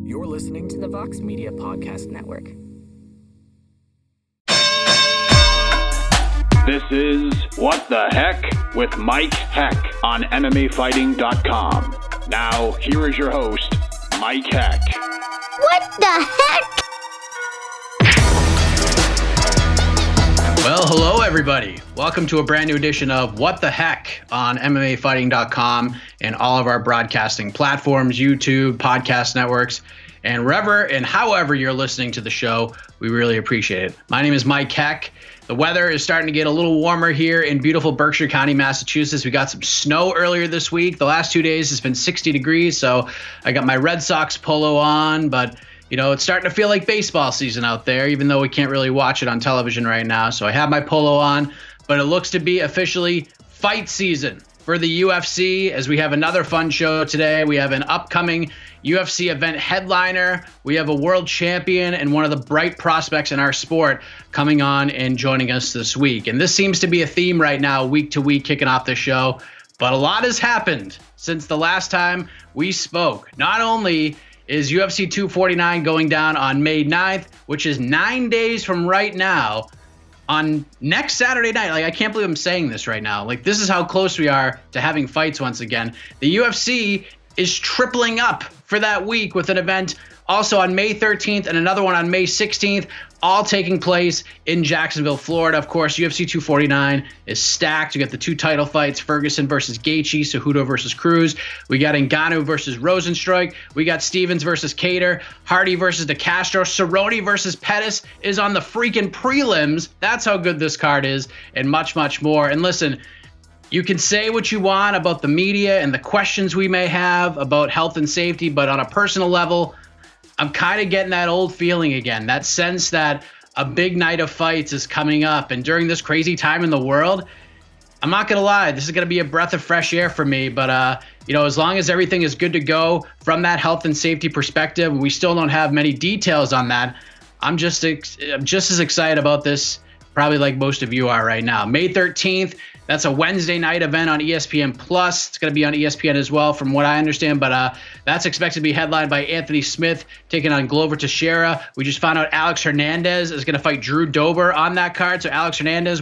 You're listening to the Vox Media Podcast Network. This is What the Heck with Mike Heck on MMAfighting.com. Now, here is your host, Mike Heck. What the heck? Well, hello everybody. Welcome to a brand new edition of What the Heck on MMAfighting.com and all of our broadcasting platforms, YouTube, podcast networks, and wherever and however you're listening to the show. We really appreciate it. My name is Mike Heck. The weather is starting to get a little warmer here in beautiful Berkshire County, Massachusetts. We got some snow earlier this week. The last 2 days it's been 60 degrees, so I got my Red Sox polo on, but you know, it's starting to feel like baseball season out there, even though we can't really watch it on television right now. So I have my polo on, but it looks to be officially fight season for the UFC, as we have another fun show today. We have an upcoming UFC event headliner. We have a world champion and one of the bright prospects in our sport coming on and joining us this week. And this seems to be a theme right now, week to week, kicking off the show. But a lot has happened since the last time we spoke. Not only is UFC 249 going down on May 9th, which is 9 days from right now, on next Saturday night. Like, I can't believe I'm saying this right now. Like, this is how close we are to having fights once again. The UFC is tripling up for that week with an event also on May 13th and another one on May 16th, all taking place in Jacksonville, Florida. Of course, UFC 249 is stacked. You got the two title fights, Ferguson versus Gaethje, Cejudo versus Cruz. We got Ngannou versus Rosenstruik. We got Stevens versus Kattar, Hardy versus DeCastro, Cerrone versus Pettis is on the freaking prelims. That's how good this card is, and much, much more. And listen, you can say what you want about the media and the questions we may have about health and safety, but on a personal level, I'm kind of getting that old feeling again, that sense that a big night of fights is coming up. And during this crazy time in the world, I'm not going to lie, this is going to be a breath of fresh air for me. But, you know, as long as everything is good to go from that health and safety perspective, we still don't have many details on that. I'm just as excited about this, probably like most of you are right now. May 13th. That's a Wednesday night event on ESPN+. It's going to be on ESPN as well, from what I understand. But that's expected to be headlined by Anthony Smith taking on Glover Teixeira. We just found out Alex Hernandez is going to fight Drew Dober on that card. So Alex Hernandez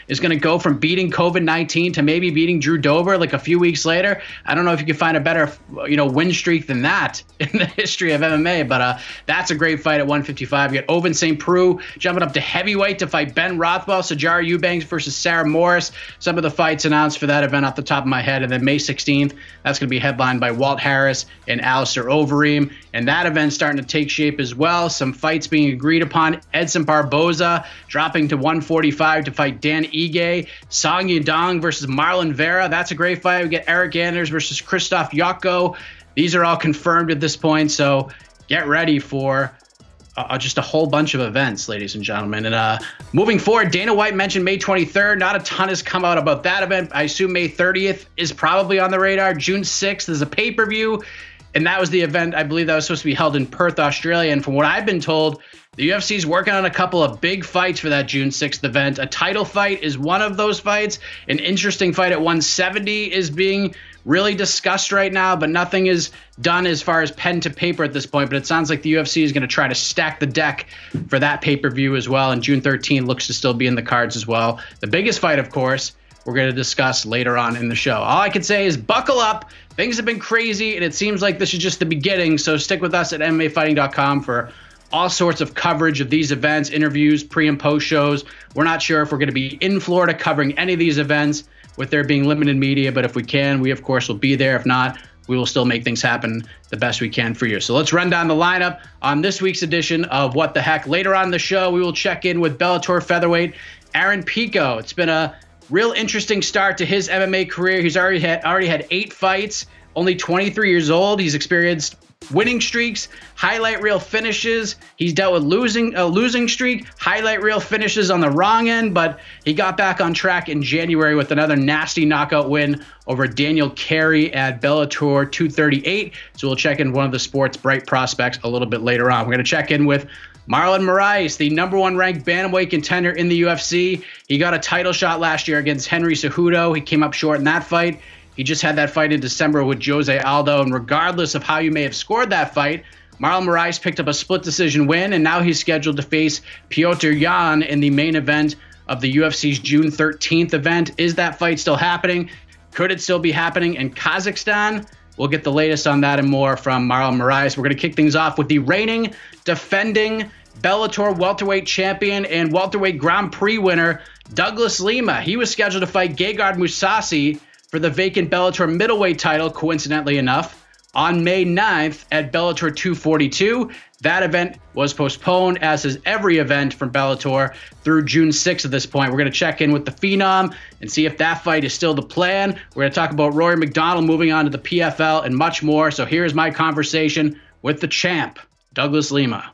is going to go from beating COVID-19 to maybe beating Drew Dober like a few weeks later. I don't know if you can find a better, win streak than that in the history of MMA. But that's a great fight at 155. You got Ovince St. Preux jumping up to heavyweight to fight Ben Rothwell, Sijara Eubanks versus Sarah Morris. Some of the fights announced for that event off the top of my head. And then May 16th, that's going to be headlined by Walt Harris and Alistair Overeem. And that event's starting to take shape as well. Some fights being agreed upon. Edson Barboza dropping to 145 to fight Dan Ige. Song Yadong versus Marlon Vera. That's a great fight. We get Eric Anders versus Krzysztof Jotko. These are all confirmed at this point. So get ready for just a whole bunch of events, ladies and gentlemen. And moving forward, Dana White mentioned May 23rd. Not a ton has come out about that event. I assume May 30th is probably on the radar. June 6th is a pay-per-view. And that was the event, I believe, that was supposed to be held in Perth, Australia. And from what I've been told, the UFC is working on a couple of big fights for that June 6th event. A title fight is one of those fights. An interesting fight at 170 is being really discussed right now, but nothing is done as far as pen to paper at this point. But it sounds like the UFC is going to try to stack the deck for that pay-per-view as well. And June 13th looks to still be in the cards as well. The biggest fight, of course, we're going to discuss later on in the show. All I can say is buckle up. Things have been crazy, and it seems like this is just the beginning. So stick with us at MMAfighting.com for all sorts of coverage of these events, interviews, pre and post shows. We're not sure if we're going to be in Florida covering any of these events with there being limited media, but if we can, we of course will be there. If not, we will still make things happen the best we can for you. So let's run down the lineup on this week's edition of What the Heck. Later on in the show, we will check in with Bellator featherweight Aaron Pico. It's been a real interesting start to his MMA career. He's already had 8 fights, only 23 years old. He's experienced winning streaks, highlight reel finishes. He's dealt with a losing streak, highlight reel finishes on the wrong end, but he got back on track in January with another nasty knockout win over Daniel Carey at Bellator 238. So we'll check in one of the sport's bright prospects a little bit later on. We're going to check in with Marlon Moraes, the number 1 ranked bantamweight contender in the UFC. He got a title shot last year against Henry Cejudo. He came up short in that fight. He just had that fight in December with Jose Aldo, and regardless of how you may have scored that fight, Marlon Moraes picked up a split decision win, and now he's scheduled to face Piotr Jan in the main event of the UFC's June 13th event. Is that fight still happening? Could it still be happening in Kazakhstan? We'll get the latest on that and more from Marlon Moraes. We're going to kick things off with the reigning, defending Bellator welterweight champion and welterweight Grand Prix winner, Douglas Lima. He was scheduled to fight Gegard Mousasi for the vacant Bellator middleweight title, coincidentally enough, on May 9th at Bellator 242. That event was postponed, as is every event from Bellator, through June 6th at this point. We're going to check in with the Phenom and see if that fight is still the plan. We're going to talk about Rory McDonald moving on to the PFL and much more. So here's my conversation with the champ, Douglas Lima.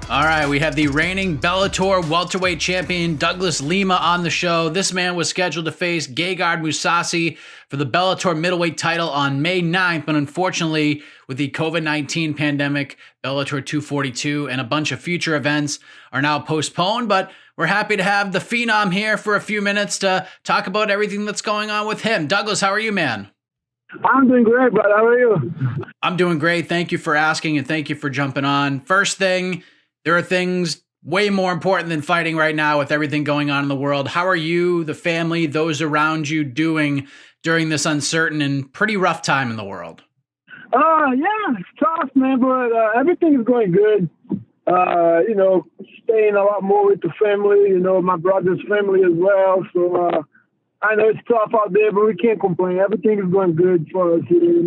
All right, we have the reigning Bellator welterweight champion Douglas Lima on the show. This man was scheduled to face Gegard Mousasi for the Bellator middleweight title on May 9th, but unfortunately, with the COVID-19 pandemic, Bellator 242 and a bunch of future events are now postponed, but we're happy to have the Phenom here for a few minutes to talk about everything that's going on with him. Douglas, how are you, man? I'm doing great, brother. How are you? I'm doing great. Thank you for asking, and thank you for jumping on. First thing, there are things way more important than fighting right now with everything going on in the world. How are you, the family, those around you doing during this uncertain and pretty rough time in the world? Yeah, it's tough, man, but everything is going good. Staying a lot more with the family, my brother's family as well. So I know it's tough out there, but we can't complain. Everything is going good for us here,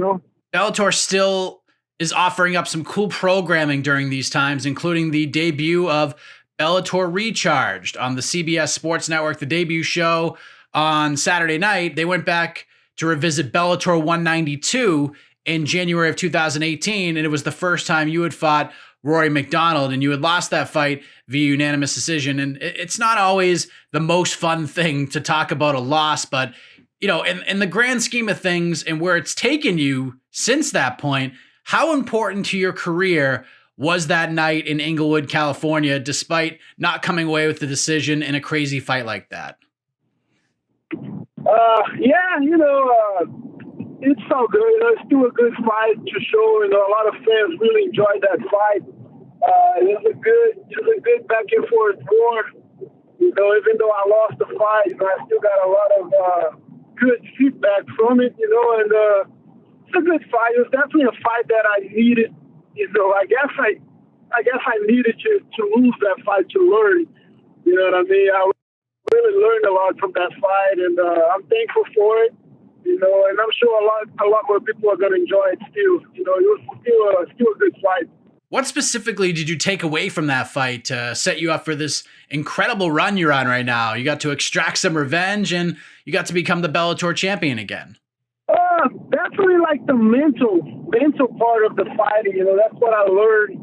Bellator still is offering up some cool programming during these times, including the debut of Bellator Recharged on the CBS Sports Network, the debut show on Saturday night. They went back to revisit Bellator 192 in January of 2018, and it was the first time you had fought Rory McDonald, and you had lost that fight via unanimous decision. And it's not always the most fun thing to talk about a loss, but in the grand scheme of things and where it's taken you since that point, how important to your career was that night in Inglewood, California, despite not coming away with the decision in a crazy fight like that? It's so good. It's still a good fight to show. A lot of fans really enjoyed that fight. It was a good back and forth war. Even though I lost the fight, I still got a lot of good feedback from it. And it's a good fight. It was definitely a fight that I needed. I guess I needed to lose that fight to learn. You know what I mean? I really learned a lot from that fight, and I'm thankful for it. And I'm sure a lot more people are going to enjoy it still. It was still a good fight. What specifically did you take away from that fight to set you up for this incredible run you're on right now? You got to extract some revenge, and you got to become the Bellator champion again. Definitely like the mental part of the fighting. That's what I learned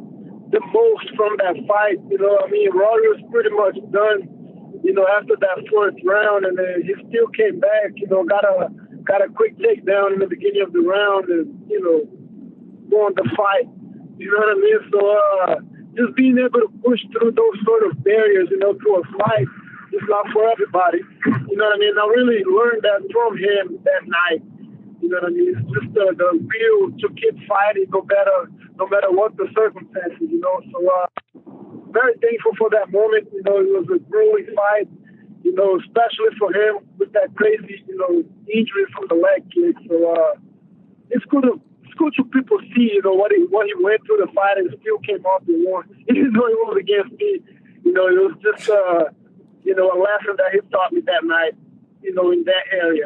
the most from that fight. Rory was pretty much done, after that fourth round, and then he still came back, got a quick takedown in the beginning of the round and, won the fight. You know what I mean? So just being able to push through those sort of barriers, to a fight, it's not for everybody. You know what I mean? I really learned that from him that night. You know what I mean? It's just the will to keep fighting no matter what the circumstances, So very thankful for that moment. It was a grueling fight, especially for him with that crazy, injury from the leg kick. So it's good to people see, what he went through the fight and still came off and won. Even though it was against me, it was just, a lesson that he taught me that night, in that area.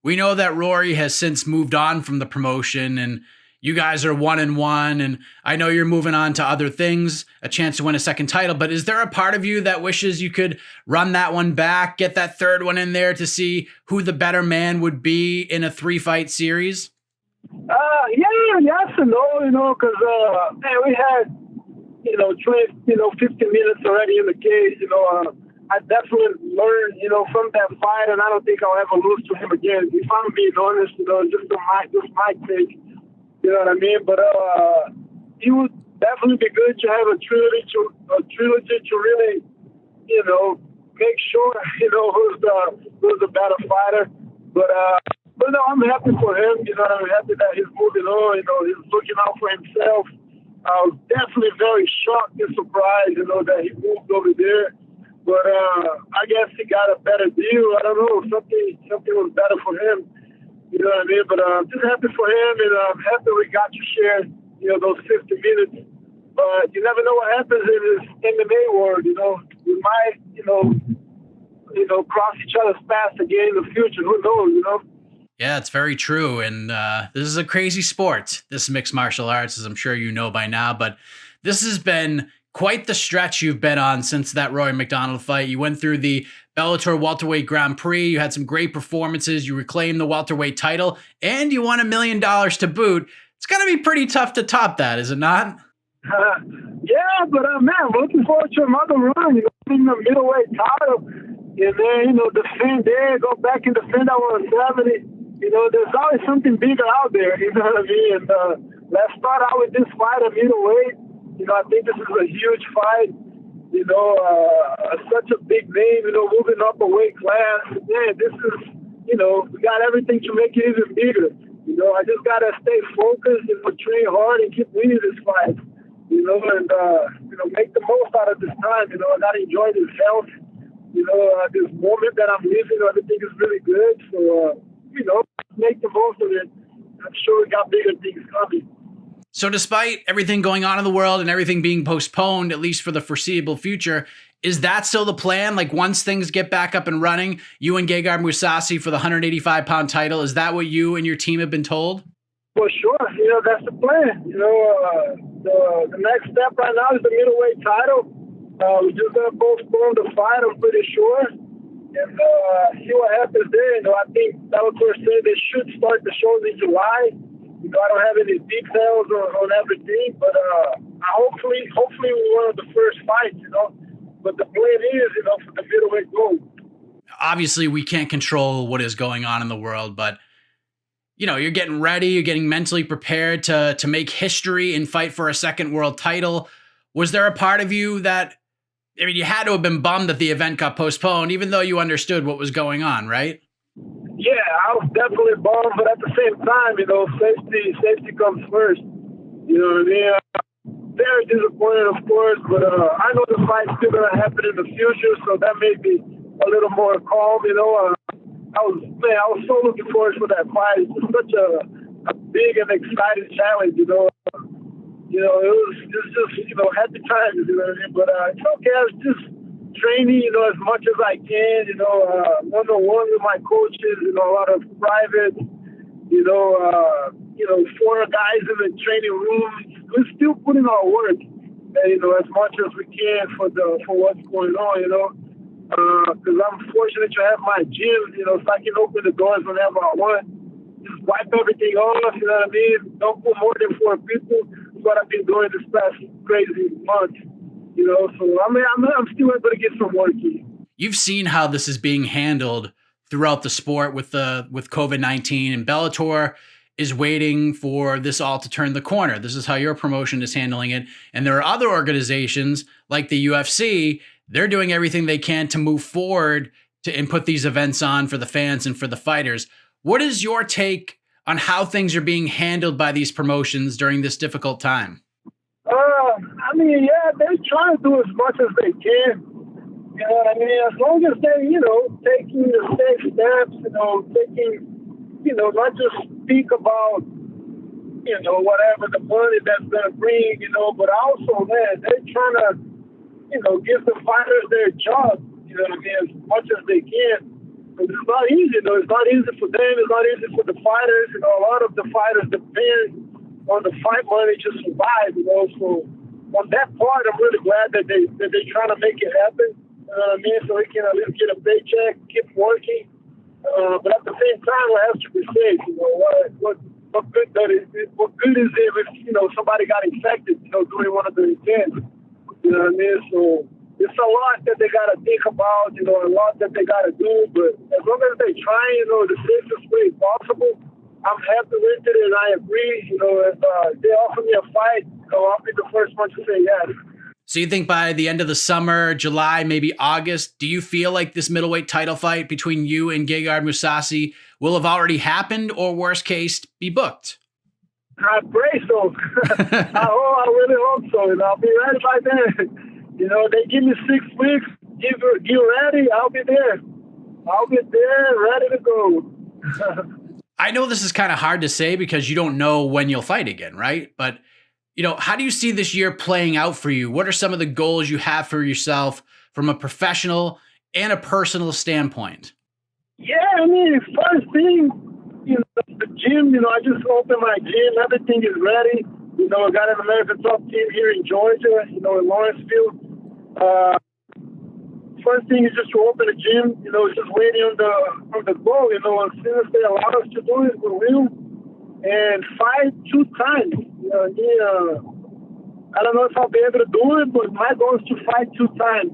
We know that Rory has since moved on from the promotion, and you guys are 1-1, and I know you're moving on to other things, a chance to win a second title, but is there a part of you that wishes you could run that one back, get that third one in there to see who the better man would be in a 3-fight series? Yes and no, because we had, 50 minutes already in the cage, I definitely learned, from that fight, and I don't think I'll ever lose to him again. If I'm being honest, just my take, you know what I mean? But it would definitely be good to have a trilogy to really, make sure, who's the better fighter. But But no, I'm happy for him. You know, I'm happy that he's moving on. You know, he's looking out for himself. I was definitely very shocked and surprised, you know, that he moved over there. But I guess he got a better deal. I don't know. Something was better for him. You know what I mean? But I'm just happy for him, and I'm happy we got to share, you know, those 50 minutes. But you never know what happens in this MMA world. You know, we might, you know, cross each other's paths again in the future. Who knows? You know. Yeah, it's very true. And this is a crazy sport, this mixed martial arts, as I'm sure you know by now. But this has been quite the stretch you've been on since that Roy McDonald fight. You went through the Bellator welterweight Grand Prix. You had some great performances. You reclaimed the welterweight title, and you won $1 million to boot. It's going to be pretty tough to top that, is it not? Yeah, but man, looking forward to another run. You know, in the middleweight title, and then, you know, defend there, go back and defend that 170. You know, there's always something bigger out there, you know what I mean? And let's start out with this fight at middleweight. You know, I think this is a huge fight. You know, such a big name, you know, moving up a weight class. Man, this is, you know, we got everything to make it even bigger. You know, I just got to stay focused and train hard and keep winning this fight. You know, and, you know, make the most out of this time. You know, I got to enjoy this health. You know, this moment that I'm living, everything is really good. So, you know, make the most of it. I'm sure we got bigger things coming. So despite everything going on in the world and everything being postponed, at least for the foreseeable future, is that still the plan? Like, once things get back up and running, you and Gegard Mousasi for the 185-pound title, is that what you and your team have been told? For sure. You know, that's the plan. You know, the next step right now is the middleweight title. We're just going to postpone the fight, I'm pretty sure. And see what happens there. You know, I think Bellator said they should start the shows in July. You know, I don't have any details on everything, but hopefully we're one of the first fights, you know. But the plan is, you know, for the middleweight gold. Obviously, we can't control what is going on in the world, but, you know, you're getting ready, you're getting mentally prepared to make history and fight for a second world title. Was there a part of you that, I mean, you had to have been bummed that the event got postponed, even though you understood what was going on, right? Yeah, I was definitely bummed, but at the same time, you know, safety comes first. You know what I mean? Very disappointed, of course, but I know the fight's still going to happen in the future, so that made me a little more calm, you know. I was so looking forward for that fight. It's such a big and exciting challenge, you know. You know, it's just, you know, happy times, you know what I mean? But it's okay. I was just training, you know, as much as I can, you know, one-on-one with my coaches, you know, a lot of private, you know, foreign guys in the training room. We're still putting our work, you know, as much as we can for what's going on, you know, because I'm fortunate to have my gym, you know, so I can open the doors whenever I want. Just wipe everything off, you know what I mean? Don't put more than 4 people. That's what I've been doing this past crazy month. You know, so I'm still able to get some work in. You've seen how this is being handled throughout the sport with COVID-19, and Bellator is waiting for this all to turn the corner. This is how your promotion is handling it. And there are other organizations like the UFC, they're doing everything they can to move forward and put these events on for the fans and for the fighters. What is your take on how things are being handled by these promotions during this difficult time? I mean, yeah, they're trying to do as much as they can. You know what I mean? As long as they, you know, taking the safe steps, you know, not just speak about, you know, whatever the money that's going to bring, you know, but also, man, they're trying to, you know, give the fighters their job, you know what I mean, as much as they can. But it's not easy, though. It's not easy for them. It's not easy for the fighters. You know, a lot of the fighters depend on the fight money to survive, you know. So on that part, I'm really glad that they're trying to make it happen. You know what I mean? So they can at least get a paycheck, keep working. But at the same time, it has to be safe. You know, what good is it if, you know, somebody got infected, you know, doing one of the events? You know what I mean? So it's a lot that they got to think about, you know, a lot that they got to do. But as long as they try, you know, the safest way possible, I'm happy with it, and I agree. You know, if they offer me a fight, you know, I'll be the first one to say yes. So you think by the end of the summer, July, maybe August, do you feel like this middleweight title fight between you and Gegard Mousasi will have already happened, or worst case, be booked? I pray so. I really hope so. And I'll be ready by then. They give me 6 weeks. Get ready. I'll be there. I'll be there, ready to go. I know this is kind of hard to say because you don't know when you'll fight again, right? But how do you see this year playing out for you? What are some of the goals you have for yourself from a professional and a personal standpoint? Yeah, first thing, the gym, I just opened my gym. Everything is ready. I got an American top team here in Georgia, in Lawrenceville. First thing is just to open the gym, just waiting on the goal, as soon as they allow us to do it, we will. And fight 2 times. I don't know if I'll be able to do it, but my goal is to fight 2 times.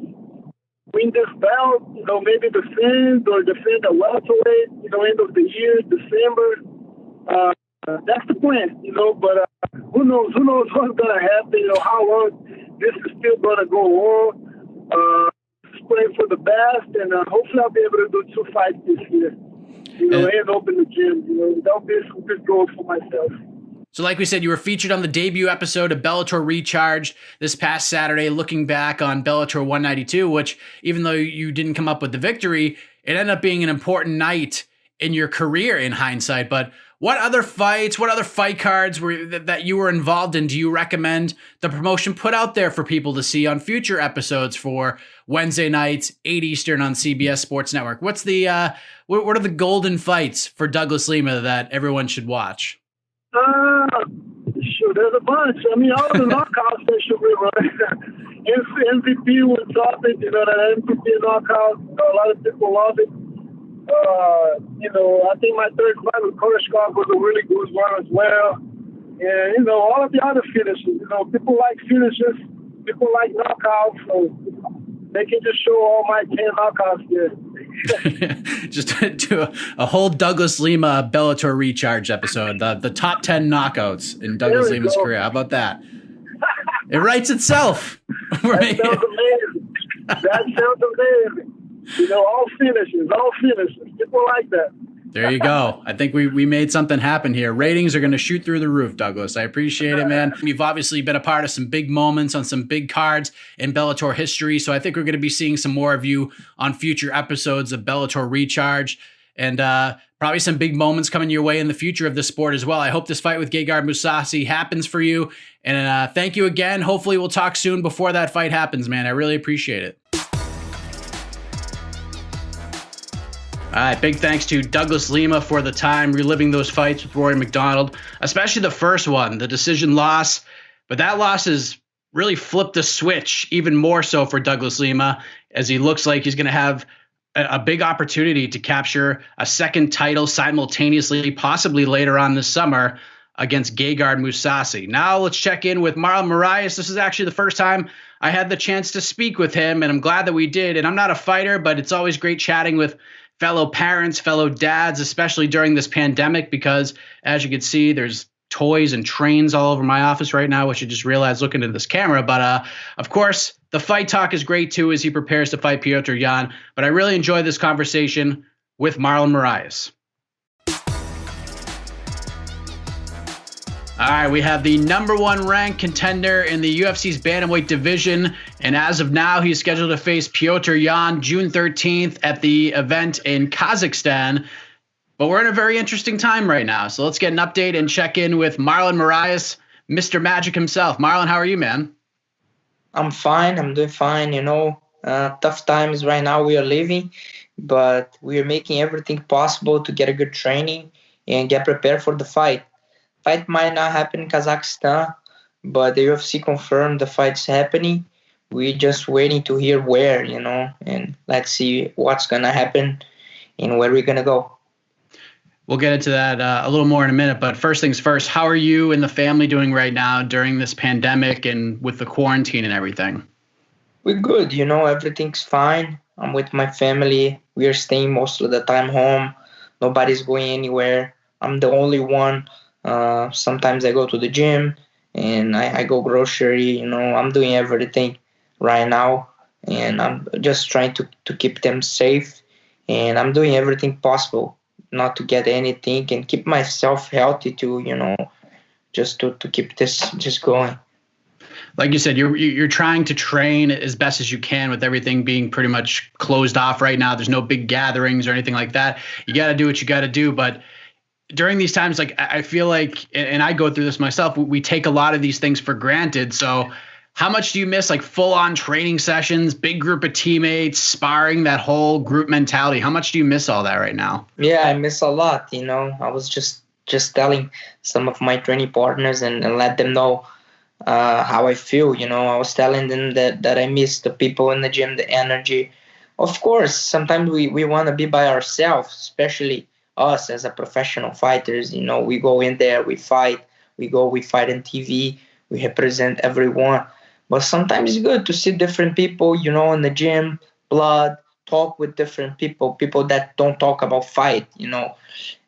Win this belt, maybe defend a welterweight, end of the year, December. That's the plan, but who knows what's going to happen, how long this is still going to go on. Just praying for the best, and hopefully I'll be able to do 2 fights this year. And open the gym. That'll be some good goals for myself. So like we said, you were featured on the debut episode of Bellator Recharged this past Saturday, looking back on Bellator 192, which even though you didn't come up with the victory, it ended up being an important night in your career in hindsight. But what other fights, what other fight cards that you were involved in do you recommend the promotion put out there for people to see on future episodes for Wednesday nights, 8 Eastern on CBS Sports Network? What's the what are the golden fights for Douglas Lima that everyone should watch? Sure, there's a bunch. All the knockouts they should be running. MVP was topic, that MVP knockout. A lot of people love it. I think my third fight with Koreshkov was a really good one as well. And, all of the other finishes. People like finishes. People like knockouts. So they can just show all my 10 knockouts there. Just do a whole Douglas Lima Bellator Recharge episode. The top 10 knockouts in Douglas Lima's career. How about that? It writes itself. That sounds amazing. That sounds amazing. All finishes. People like that. There you go. I think we made something happen here. Ratings are going to shoot through the roof, Douglas. I appreciate it, man. You've obviously been a part of some big moments on some big cards in Bellator history, so I think we're going to be seeing some more of you on future episodes of Bellator Recharge, and probably some big moments coming your way in the future of the sport as well. I hope this fight with Gegard Mousasi happens for you, and thank you again. Hopefully we'll talk soon before that fight happens, man. I really appreciate it. All right, big thanks to Douglas Lima for the time reliving those fights with Rory McDonald, especially the first one, the decision loss. But that loss has really flipped the switch even more so for Douglas Lima, as he looks like he's going to have a big opportunity to capture a second title simultaneously, possibly later on this summer against Gegard Mousasi. Now let's check in with Marlon Moraes. This is actually the first time I had the chance to speak with him, and I'm glad that we did. And I'm not a fighter, but it's always great chatting with fellow parents, fellow dads, especially during this pandemic, because as you can see, there's toys and trains all over my office right now, which I just realized looking at this camera. But of course, the fight talk is great too as he prepares to fight Petr Yan. But I really enjoyed this conversation with Marlon Moraes. All right, we have the #1 ranked contender in the UFC's bantamweight division, and as of now, he's scheduled to face Petr Yan June 13th at the event in Kazakhstan. But we're in a very interesting time right now, so let's get an update and check in with Marlon Moraes, Mr. Magic himself. Marlon, how are you, man? I'm fine. I'm doing fine. Tough times right now we are living, but we are making everything possible to get a good training and get prepared for the fight. Fight might not happen in Kazakhstan, but the UFC confirmed the fight's happening. We're just waiting to hear where, and let's see what's going to happen and where we're going to go. We'll get into that a little more in a minute, but first things first, how are you and the family doing right now during this pandemic and with the quarantine and everything? We're good, everything's fine. I'm with my family. We are staying most of the time home. Nobody's going anywhere. I'm the only one. Sometimes I go to the gym and I go grocery, I'm doing everything. right now, and I'm just trying to keep them safe, and I'm doing everything possible not to get anything and keep myself healthy to, just to keep this just going. Like you said, you're trying to train as best as you can with everything being pretty much closed off right now. There's no big gatherings or anything like that. You got to do what you got to do. But during these times, like I feel like, and I go through this myself, we take a lot of these things for granted. So how much do you miss like full on training sessions, big group of teammates, sparring, that whole group mentality? How much do you miss all that right now? Yeah, I miss a lot. I was just telling some of my training partners and let them know how I feel. I was telling them that I miss the people in the gym, the energy. Of course, sometimes we want to be by ourselves, especially us as a professional fighters. We go in there, we fight, we fight on TV, we represent everyone. But sometimes it's good to see different people, in the gym, blood, talk with different people that don't talk about fight.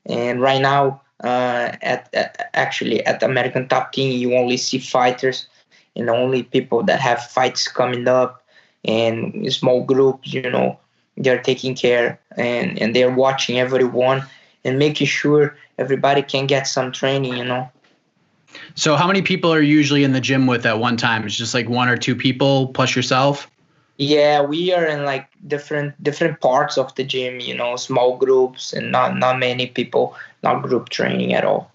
And right now, at American Top Team, you only see fighters and only people that have fights coming up and small groups. They're taking care and they're watching everyone and making sure everybody can get some training. So how many people are usually in the gym with at one time? It's just like one or two people plus yourself? Yeah, we are in like different parts of the gym, small groups and not many people, not group training at all.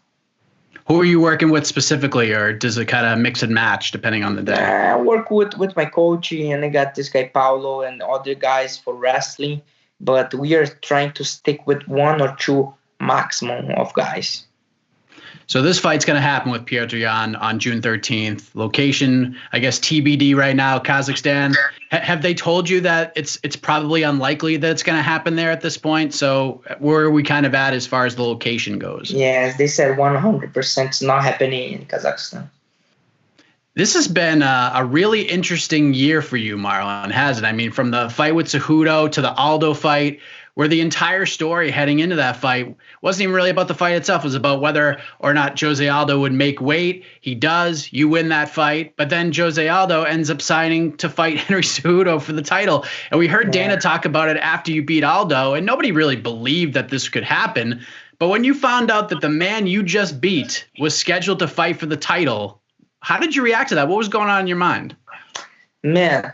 Who are you working with specifically, or does it kind of mix and match depending on the day? I work with my coach, and I got this guy Paulo and other guys for wrestling, but we are trying to stick with one or two maximum of guys. So this fight's going to happen with Petr Yan on June 13th. Location, I guess TBD right now, Kazakhstan. Have they told you that it's probably unlikely that it's going to happen there at this point? So where are we kind of at as far as the location goes? Yes, they said 100% it's not happening in Kazakhstan. This has been a really interesting year for you, Marlon, hasn't it? I mean, from the fight with Cejudo to the Aldo fight, where the entire story heading into that fight wasn't even really about the fight itself. It was about whether or not Jose Aldo would make weight. He does. You win that fight. But then Jose Aldo ends up signing to fight Henry Cejudo for the title. And we heard Dana talk about it after you beat Aldo, and nobody really believed that this could happen. But when you found out that the man you just beat was scheduled to fight for the title, how did you react to that? What was going on in your mind? Man,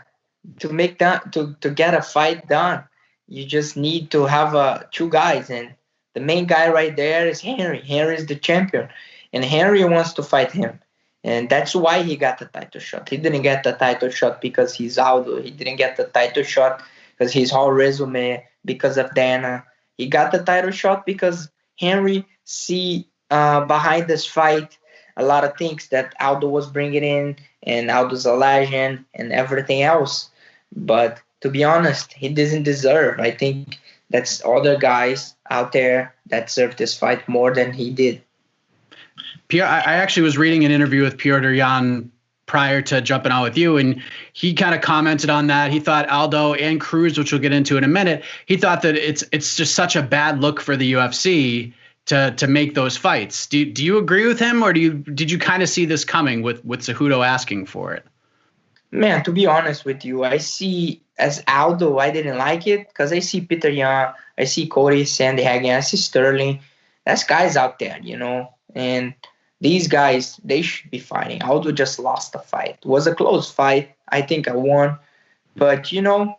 to make that, to get a fight done, you just need to have two guys, and the main guy right there is Henry. Henry is the champion, and Henry wants to fight him, and that's why he got the title shot. He didn't get the title shot because he's Aldo. He didn't get the title shot because his whole resume, because of Dana. He got the title shot because Henry see behind this fight a lot of things that Aldo was bringing in, and Aldo's a legend and everything else. But to be honest, he doesn't deserve. I think that's other guys out there that deserve this fight more than he did. Pierre, I actually was reading an interview with Petr Yan prior to jumping on with you, and he kind of commented on that. He thought Aldo and Cruz, which we'll get into in a minute, he thought that it's just such a bad look for the UFC to make those fights. Do you agree with him, or did you kind of see this coming with Cejudo asking for it? Man, to be honest with you, I see as Aldo, I didn't like it because I see Petr Yan, I see Cody Sandhagen, I see Sterling. That's guys out there, and these guys, they should be fighting. Aldo just lost the fight. It was a close fight. I think I won. But, you don't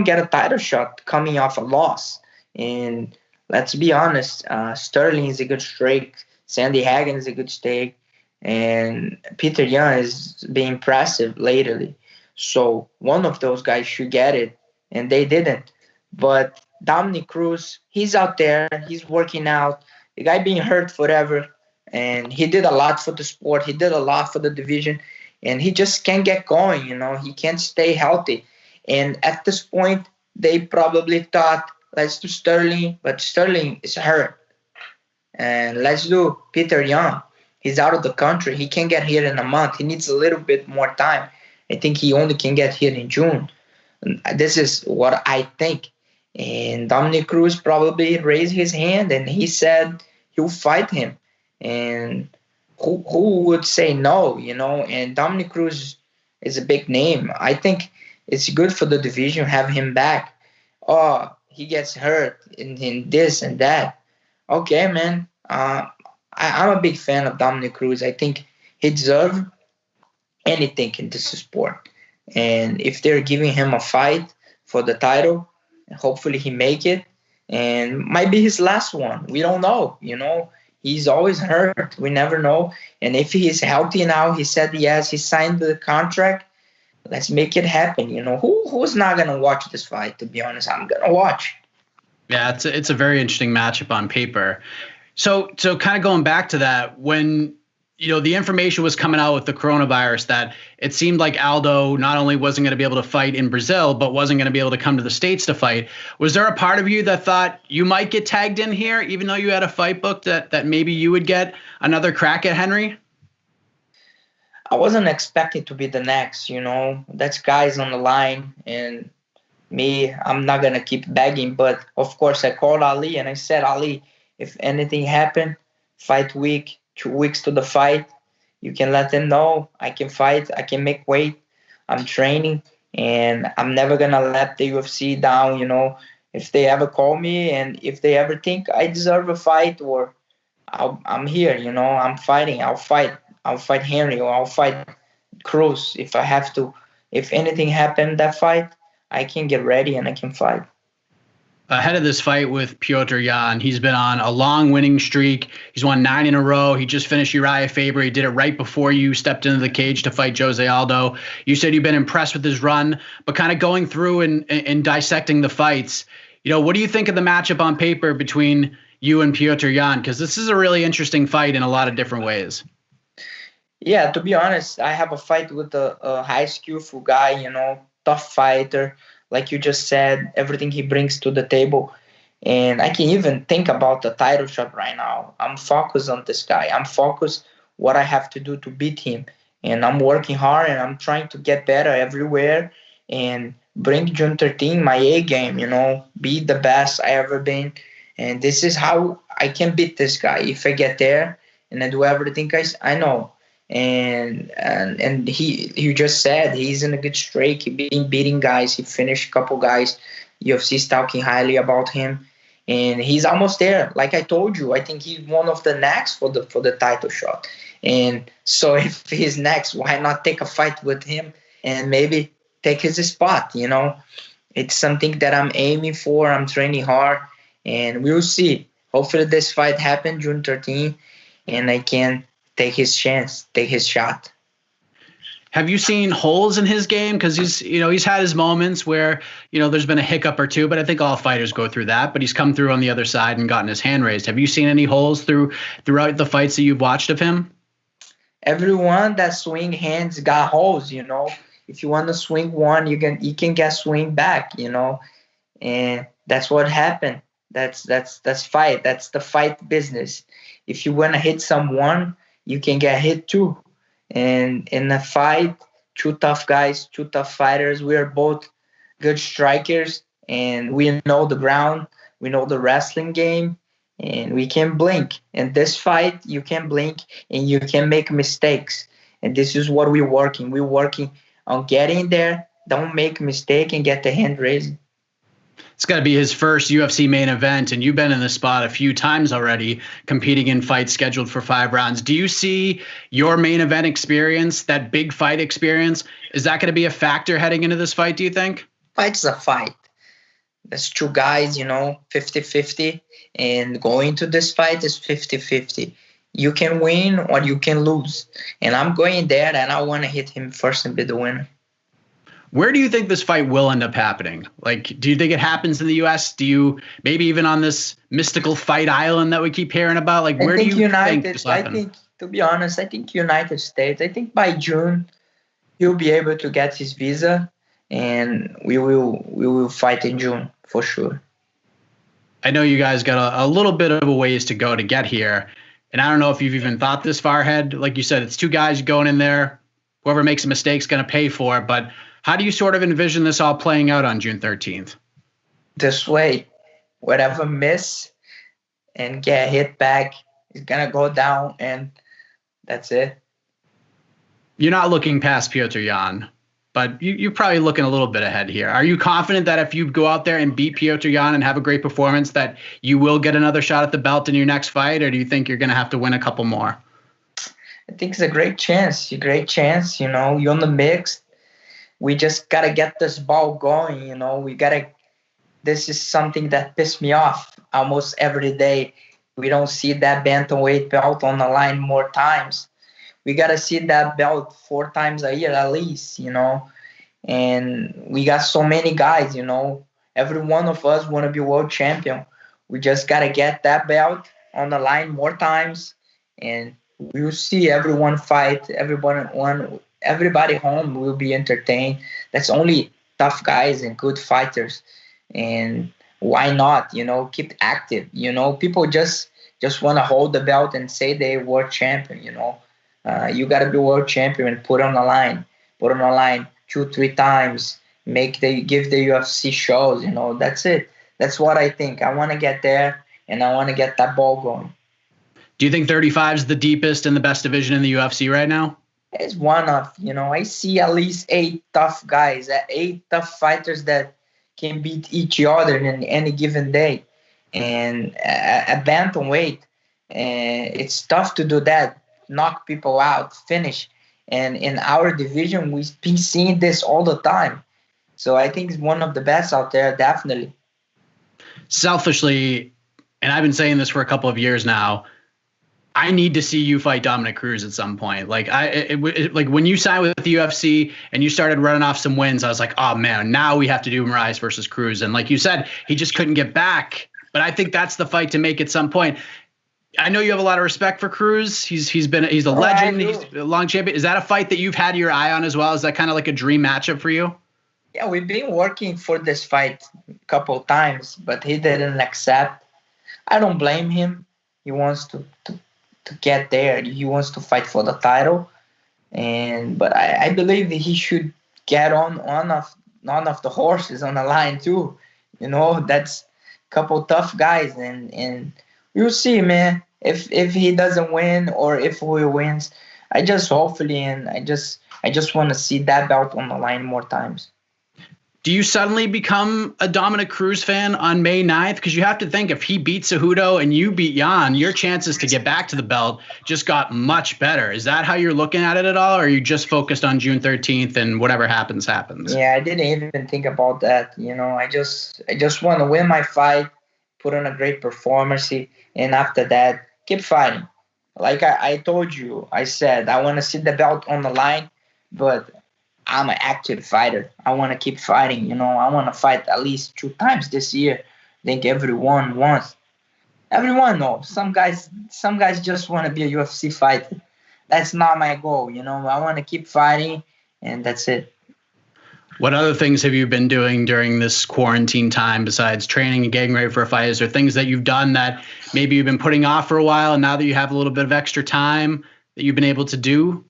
get a title shot coming off a loss. And let's be honest, Sterling is a good streak. Sandhagen is a good streak. And Petr Yan is being impressive lately. So one of those guys should get it, and they didn't. But Dominick Cruz, he's out there. He's working out. The guy being hurt forever, and he did a lot for the sport. He did a lot for the division, and he just can't get going. He can't stay healthy. And at this point, they probably thought, let's do Sterling, but Sterling is hurt. And let's do Petr Yan. He's out of the country. He can't get here in a month. He needs a little bit more time. I think he only can get here in June. This is what I think. And Dominick Cruz probably raised his hand and he said he'll fight him. And who would say no, And Dominick Cruz is a big name. I think it's good for the division have him back. Oh, he gets hurt in this and that. Okay, man. I'm a big fan of Dominic Cruz. I think he deserves anything in this sport. And if they're giving him a fight for the title, hopefully he make it. And might be his last one. We don't know, He's always hurt. We never know. And if he is healthy now, he said yes, he signed the contract. Let's make it happen. Who's not gonna watch this fight? To be honest, I'm gonna watch. Yeah, it's a very interesting matchup on paper. So kind of going back to that, when the information was coming out with the coronavirus that it seemed like Aldo not only wasn't going to be able to fight in Brazil, but wasn't going to be able to come to the States to fight. Was there a part of you that thought you might get tagged in here, even though you had a fight booked, that maybe you would get another crack at Henry? I wasn't expecting to be the next, That's guys on the line. And me, I'm not going to keep begging. But, of course, I called Ali and I said, Ali, if anything happened, fight week, 2 weeks to the fight, you can let them know I can fight, I can make weight, I'm training, and I'm never going to let the UFC down, If they ever call me and if they ever think I deserve a fight or I'm here, I'm fighting, I'll fight Henry or I'll fight Cruz if I have to. If anything happened that fight, I can get ready and I can fight. Ahead of this fight with Petr Yan, he's been on a long winning streak. He's won 9 in a row. He just finished Uriah Faber. He did it right before you stepped into the cage to fight Jose Aldo. You said you've been impressed with his run, but kind of going through and dissecting the fights, what do you think of the matchup on paper between you and Petr Yan? Because this is a really interesting fight in a lot of different ways. Yeah, to be honest, I have a fight with a high skillful guy, tough fighter. Like you just said, everything he brings to the table. And I can even think about the title shot right now. I'm focused on this guy. I'm focused what I have to do to beat him. And I'm working hard and I'm trying to get better everywhere and bring June 13 my A game, be the best I ever been. And this is how I can beat this guy if I get there and I do everything I know. And he just said he's in a good streak. He been beating guys. He finished a couple guys. UFC's talking highly about him, and he's almost there. Like I told you, I think he's one of the next for the title shot. And so if he's next, why not take a fight with him and maybe take his spot? It's something that I'm aiming for. I'm training hard, and we'll see. Hopefully this fight happens June 13, and I can take his chance, take his shot. Have you seen holes in his game? Because he's had his moments where, there's been a hiccup or two, but I think all fighters go through that. But he's come through on the other side and gotten his hand raised. Have you seen any holes throughout the fights that you've watched of him? Everyone that swing hands got holes, If you want to swing one, you can get swing back, And that's what happened. That's fight. That's the fight business. If you want to hit someone, you can get hit too. And in a fight, 2 tough guys, 2 tough fighters. We are both good strikers, and we know the ground. We know the wrestling game, and we can blink. In this fight, you can blink, and you can make mistakes. And this is what we're working. We're working on getting there. Don't make a mistake and get the hand raised. It's got to be his first UFC main event, and you've been in the spot a few times already, competing in fights scheduled for 5 rounds. Do you see your main event experience, that big fight experience, is that going to be a factor heading into this fight, do you think? Fight's a fight. There's 2 guys, 50-50, and going to this fight is 50-50. You can win or you can lose, and I'm going there, and I want to hit him first and be the winner. Where do you think this fight will end up happening? Like, do you think it happens in the U.S.? Do you maybe even on this mystical fight island that we keep hearing about? Like, where do you think this will happen? I think, to be honest, I think United States. I think by June he'll be able to get his visa, and we will fight in June for sure. I know you guys got a little bit of a ways to go to get here, and I don't know if you've even thought this far ahead. Like you said, it's 2 guys going in there. Whoever makes a mistake is going to pay for it, but how do you sort of envision this all playing out on June 13th? This way, whatever miss and get hit back is going to go down, and that's it. You're not looking past Petr Yan. but you're probably looking a little bit ahead here. Are you confident that if you go out there and beat Petr Yan and have a great performance, that you will get another shot at the belt in your next fight, or do you think you're going to have to win a couple more? I think it's a great chance. You know, you're on the mix. We just got to get this ball going. You know, this is something that pissed me off almost every day. We don't see that bantamweight belt on the line more times. We got to see that belt 4 times a year at least, you know. And we got so many guys, you know. Every one of us want to be world champion. We just got to get that belt on the line more times. And we'll see everyone fight. Everybody home will be entertained. That's only tough guys and good fighters. And why not, you know, keep active. You know, people just want to hold the belt and say they're world champion, you know. You got to be world champion and put on the line 2-3 times, give the UFC shows, you know. That's it. That's what I think. I want to get there, and I want to get that ball going. Do you think 35 is the deepest and the best division in the UFC right now? It's one of, you know, I see at least 8 tough guys, 8 tough fighters that can beat each other in any given day. And at bantamweight, it's tough to do that, knock people out, finish. And in our division, we've been seeing this all the time. So I think it's one of the best out there, definitely. Selfishly, and I've been saying this for a couple of years now, I need to see you fight Dominic Cruz at some point. Like like when you signed with the UFC and you started running off some wins, I was like, oh man, now we have to do Moraes versus Cruz. And like you said, he just couldn't get back. But I think that's the fight to make at some point. I know you have a lot of respect for Cruz. He's a legend. He's a long champion. Is that a fight that you've had your eye on as well? Is that kind of like a dream matchup for you? Yeah, we've been working for this fight a couple of times, but he didn't accept. I don't blame him. He wants to get there. He wants to fight for the title. But I believe that he should get on one of the horses on the line too. You know, that's a couple tough guys, and you'll see, man. If he doesn't win or if he wins, I just want to see that belt on the line more times. Do you suddenly become a Dominic Cruz fan on May 9th? Because you have to think, if he beats Cejudo and you beat Yan, your chances to get back to the belt just got much better. Is that how you're looking at it at all? Or are you just focused on June 13th and whatever happens, happens? Yeah, I didn't even think about that. You know, I just want to win my fight, put on a great performance, and after that, keep fighting. Like I told you, I said, I want to see the belt on the line, but I'm an active fighter. I want to keep fighting. You know, I want to fight at least 2 times this year. I think everyone wants. Everyone knows. Some guys just want to be a UFC fighter. That's not my goal. You know, I want to keep fighting, and that's it. What other things have you been doing during this quarantine time besides training and getting ready for a fight? Is there things that you've done that maybe you've been putting off for a while, and now that you have a little bit of extra time that you've been able to do?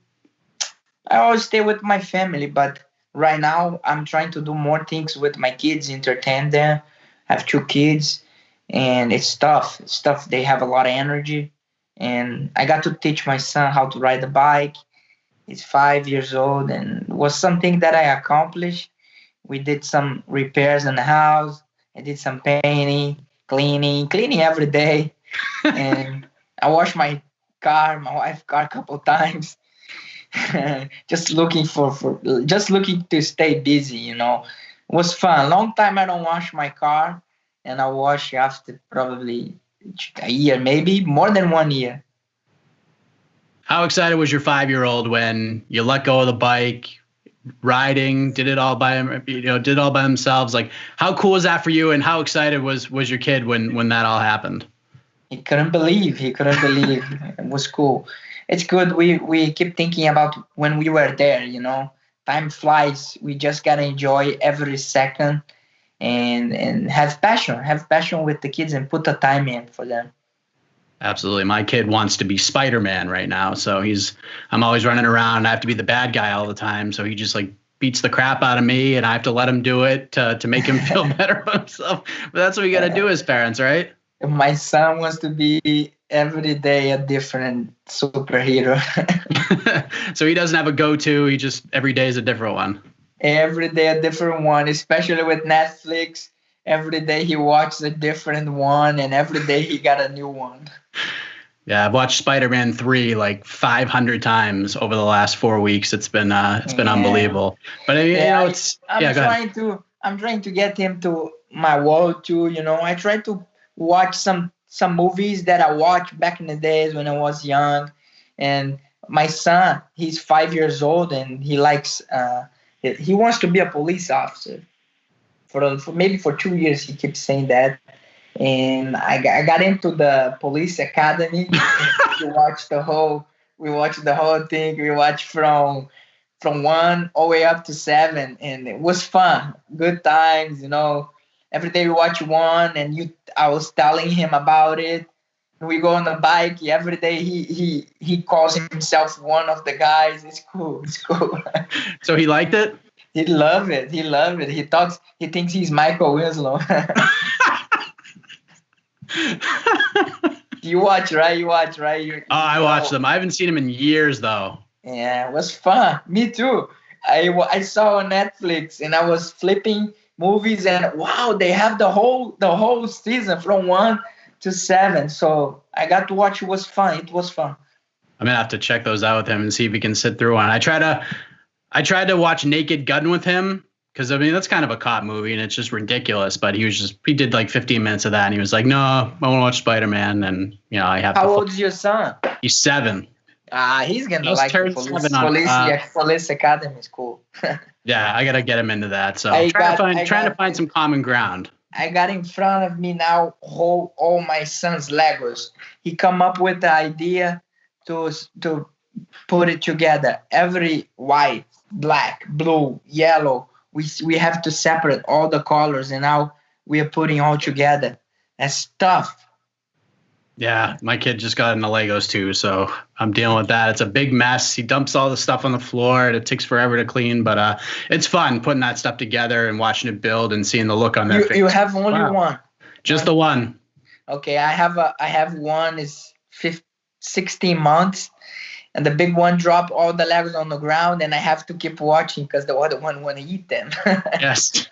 I always stay with my family, but right now I'm trying to do more things with my kids, entertain them. I have 2 kids, and it's tough. It's tough. They have a lot of energy, and I got to teach my son how to ride a bike. He's 5 years old, and it was something that I accomplished. We did some repairs in the house. I did some painting, cleaning every day, and I washed my wife's car a couple of times. just looking to stay busy, you know. It was fun. Long time I don't wash my car, and I wash after probably a year, maybe more than 1 year. How excited was your 5-year-old when you let go of the bike, riding, did it all by themselves? Like, how cool was that for you, and how excited was your kid when that all happened? He couldn't believe. It was cool. It's good. We keep thinking about when we were there, you know. Time flies. We just got to enjoy every second and have passion with the kids and put the time in for them. Absolutely. My kid wants to be Spider-Man right now. So I'm always running around and I have to be the bad guy all the time. So he just like beats the crap out of me and I have to let him do it to make him feel better about himself. But that's what we got to do as parents, right? My son wants to be every day a different superhero. So he doesn't have a go-to. He just every day is a different one. Every day a different one, especially with Netflix. Every day he watches a different one, and every day he got a new one. Yeah, I've watched Spider-Man 3 like 500 times over the last 4 weeks. It's been unbelievable. But I'm trying to get him to my world too. I try to watch some movies that I watched back in the days when I was young. And my son, he's 5 years old, and he likes he wants to be a police officer. For maybe for 2 years he keeps saying that. And I got into the police academy. We watched the whole thing. We watched from 1 all the way up to 7, and it was fun. Good times, Every day we watch one, and I was telling him about it. We go on the bike. Every day he calls himself one of the guys. It's cool. So he liked it? He loved it. He thinks he's Michael Winslow. You watch, right? I watched them. I haven't seen him in years, though. Yeah, it was fun. Me too. I saw on Netflix, and I was flipping movies, and wow, they have the whole season from 1 to 7. So I got to watch. It was fun. I'm gonna have to check those out with him and see if we can sit through one. I tried to watch Naked Gun with him, because that's kind of a cop movie and it's just ridiculous. But he did like 15 minutes of that, and he was like, "No, I want to watch Spider-Man." And I have. How old is your son? He's 7. He's gonna like the police academy is cool. Yeah, I gotta get him into that. So trying to find some common ground. I got in front of me now all my son's Legos. He come up with the idea to put it together. Every white, black, blue, yellow. We have to separate all the colors, and now we are putting all together. That's tough. Yeah, my kid just got into Legos too, so I'm dealing with that. It's a big mess. He dumps all the stuff on the floor, and it takes forever to clean, but it's fun putting that stuff together and watching it build and seeing the look on their face. You have only one? Just the one. Okay, I have one is 16 months, and the big one dropped all the Legos on the ground, and I have to keep watching because the other one want to eat them.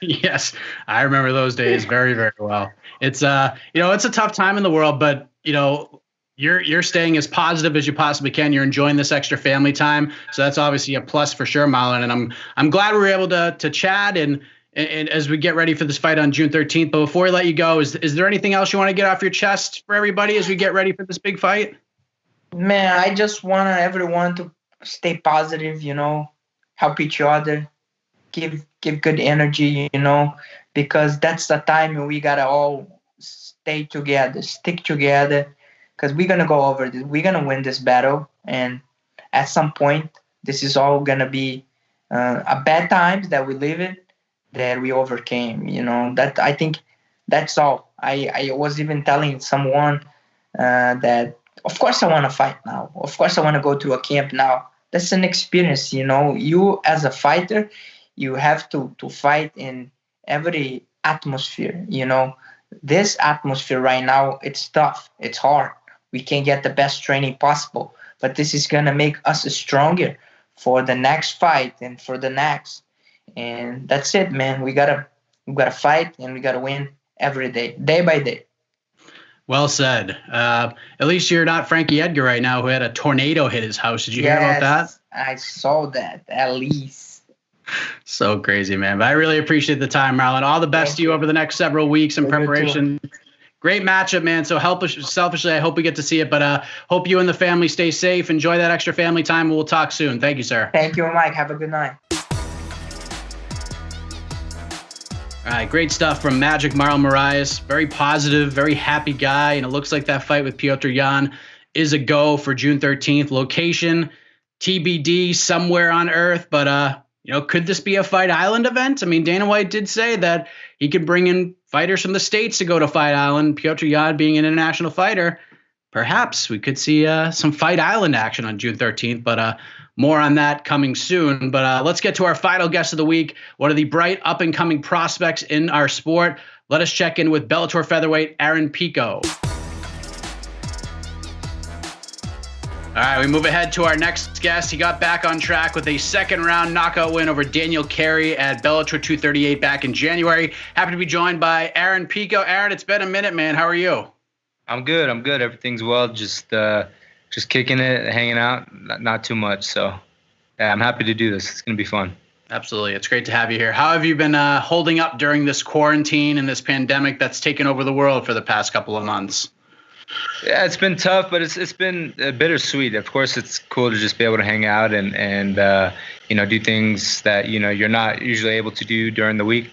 Yes. I remember those days very, very well. It's it's a tough time in the world, but you're staying as positive as you possibly can. You're enjoying this extra family time, so that's obviously a plus for sure, Marlon. And I'm glad we were able to chat and as we get ready for this fight on June 13th. But before I let you go, is there anything else you want to get off your chest for everybody as we get ready for this big fight? Man, I just want everyone to stay positive, help each other, give good energy, because that's the time when we gotta all stay together, stick together, because we're gonna go over this. We're gonna win this battle, and at some point, this is all gonna be a bad times that we live in that we overcame. That I think that's all. I was even telling someone that. Of course I want to fight now. Of course I want to go to a camp now. That's an experience, You as a fighter, you have to fight in every atmosphere, This atmosphere right now, it's tough. It's hard. We can't get the best training possible. But this is going to make us stronger for the next fight and for the next. And that's it, man. We gotta fight, and we got to win every day by day. Well said. At least you're not Frankie Edgar right now, who had a tornado hit his house. Did you hear about that? I saw that, at least. So crazy, man. But I really appreciate the time, Marlon. All the best to you over the next several weeks in preparation. Great matchup, man. So selfishly, I hope we get to see it. But hope you and the family stay safe. Enjoy that extra family time. We'll talk soon. Thank you, sir. Thank you, Mike. Have a good night. All right, great stuff from Magic Marlon Moraes. Very positive, very happy guy. And it looks like that fight with Piotr Jan is a go for June 13th. Location, TBD, somewhere on Earth. But, could this be a Fight Island event? I mean, Dana White did say that he could bring in fighters from the States to go to Fight Island. Piotr Jan being an international fighter, perhaps we could see some Fight Island action on June 13th. But more on that coming soon. But let's get to our final guest of the week, one of the bright up-and-coming prospects in our sport. Let us check in with Bellator featherweight Aaron Pico. All right, we move ahead to our next guest. He got back on track with a second-round knockout win over Daniel Carey at Bellator 238 back in January. Happy to be joined by Aaron Pico. Aaron, it's been a minute, man. How are you? I'm good. Everything's well. Just kicking it, hanging out. Not too much. So, yeah, I'm happy to do this. It's gonna be fun. Absolutely. It's great to have you here. How have you been holding up during this quarantine and this pandemic that's taken over the world for the past couple of months? Yeah, it's been tough, but it's been bittersweet. Of course, it's cool to just be able to hang out and do things that you're not usually able to do during the week.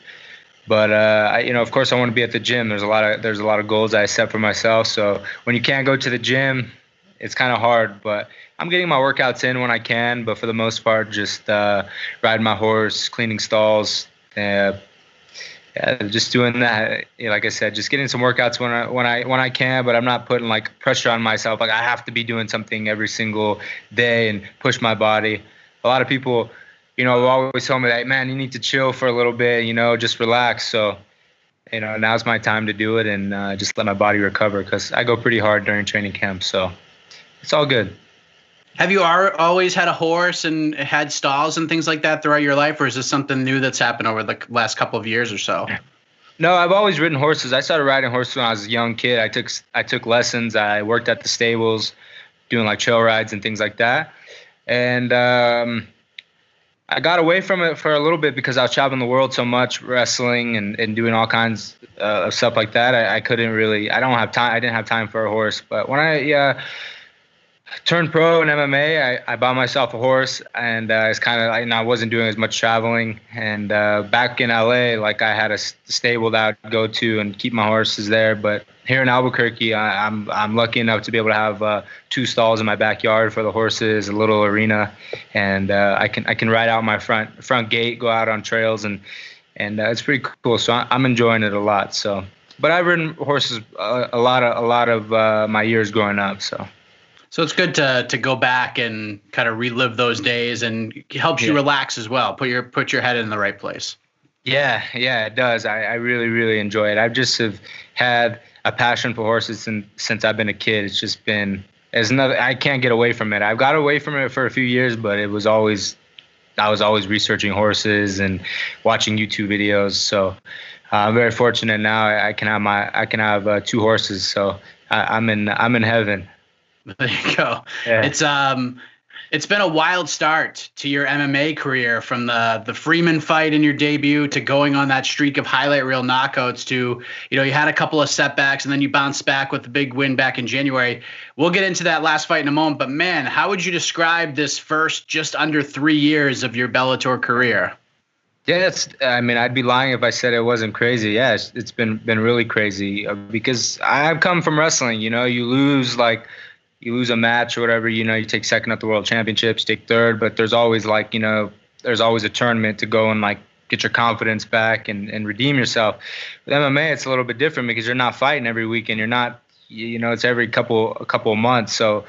But of course, I want to be at the gym. There's a lot of goals I set for myself. So when you can't go to the gym, it's kind of hard. But I'm getting my workouts in when I can. But for the most part, just riding my horse, cleaning stalls. Just doing that. Like I said, just getting some workouts when I can, but I'm not putting like pressure on myself. Like I have to be doing something every single day and push my body. A lot of people, have always told me that, man, you need to chill for a little bit, just relax. So, now's my time to do it and just let my body recover because I go pretty hard during training camp. So it's all good. Have you always had a horse and had stalls and things like that throughout your life, or is this something new that's happened over the last couple of years or so? No, I've always ridden horses. I started riding horses when I was a young kid. I took lessons. I worked at the stables, doing like trail rides and things like that. And I got away from it for a little bit because I was traveling the world so much, wrestling and doing all kinds of stuff like that. I couldn't really. I didn't have time for a horse. But when I turned pro in MMA, I bought myself a horse, and it's kind of I wasn't doing as much traveling. And back in LA, like I had a stable that I would go to and keep my horses there. But here in Albuquerque, I'm lucky enough to be able to have 2 stalls in my backyard for the horses, a little arena, and I can ride out my front gate, go out on trails, and it's pretty cool. So I'm enjoying it a lot. So, but I've ridden horses a lot of my years growing up. So it's good to go back and kind of relive those days, and it helps you relax as well. Put your head in the right place. Yeah, it does. I really, really enjoy it. I've just have had a passion for horses since I've been a kid. It's just been I can't get away from it. I've got away from it for a few years, but I was always researching horses and watching YouTube videos. So I'm very fortunate now. I can have 2 horses. So I'm in heaven. There you go. Yeah. It's been a wild start to your MMA career, from the Freeman fight in your debut to going on that streak of highlight reel knockouts to, you had a couple of setbacks and then you bounced back with the big win back in January. We'll get into that last fight in a moment, but man, how would you describe this first just under 3 years of your Bellator career? Yeah, I'd be lying if I said it wasn't crazy. Yeah, it's been really crazy because I've come from wrestling. You lose a match or whatever, you take second at the World Championships, take third, but there's always there's always a tournament to go and get your confidence back and redeem yourself. With MMA, it's a little bit different because you're not fighting every week and you're not, it's every couple of months. So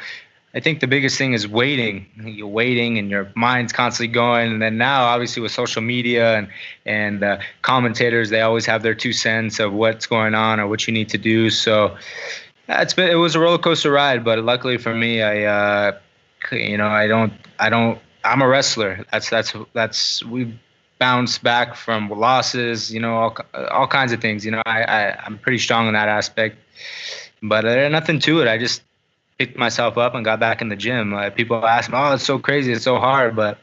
I think the biggest thing is waiting. You're waiting and your mind's constantly going. And then now, obviously, with social media and commentators, they always have their 2 cents of what's going on or what you need to do. So it was a roller coaster ride, but luckily for me, I'm a wrestler. We bounced back from losses, all kinds of things. I'm pretty strong in that aspect, but there's nothing to it. I just picked myself up and got back in the gym. People ask me, "Oh, it's so crazy, it's so hard," but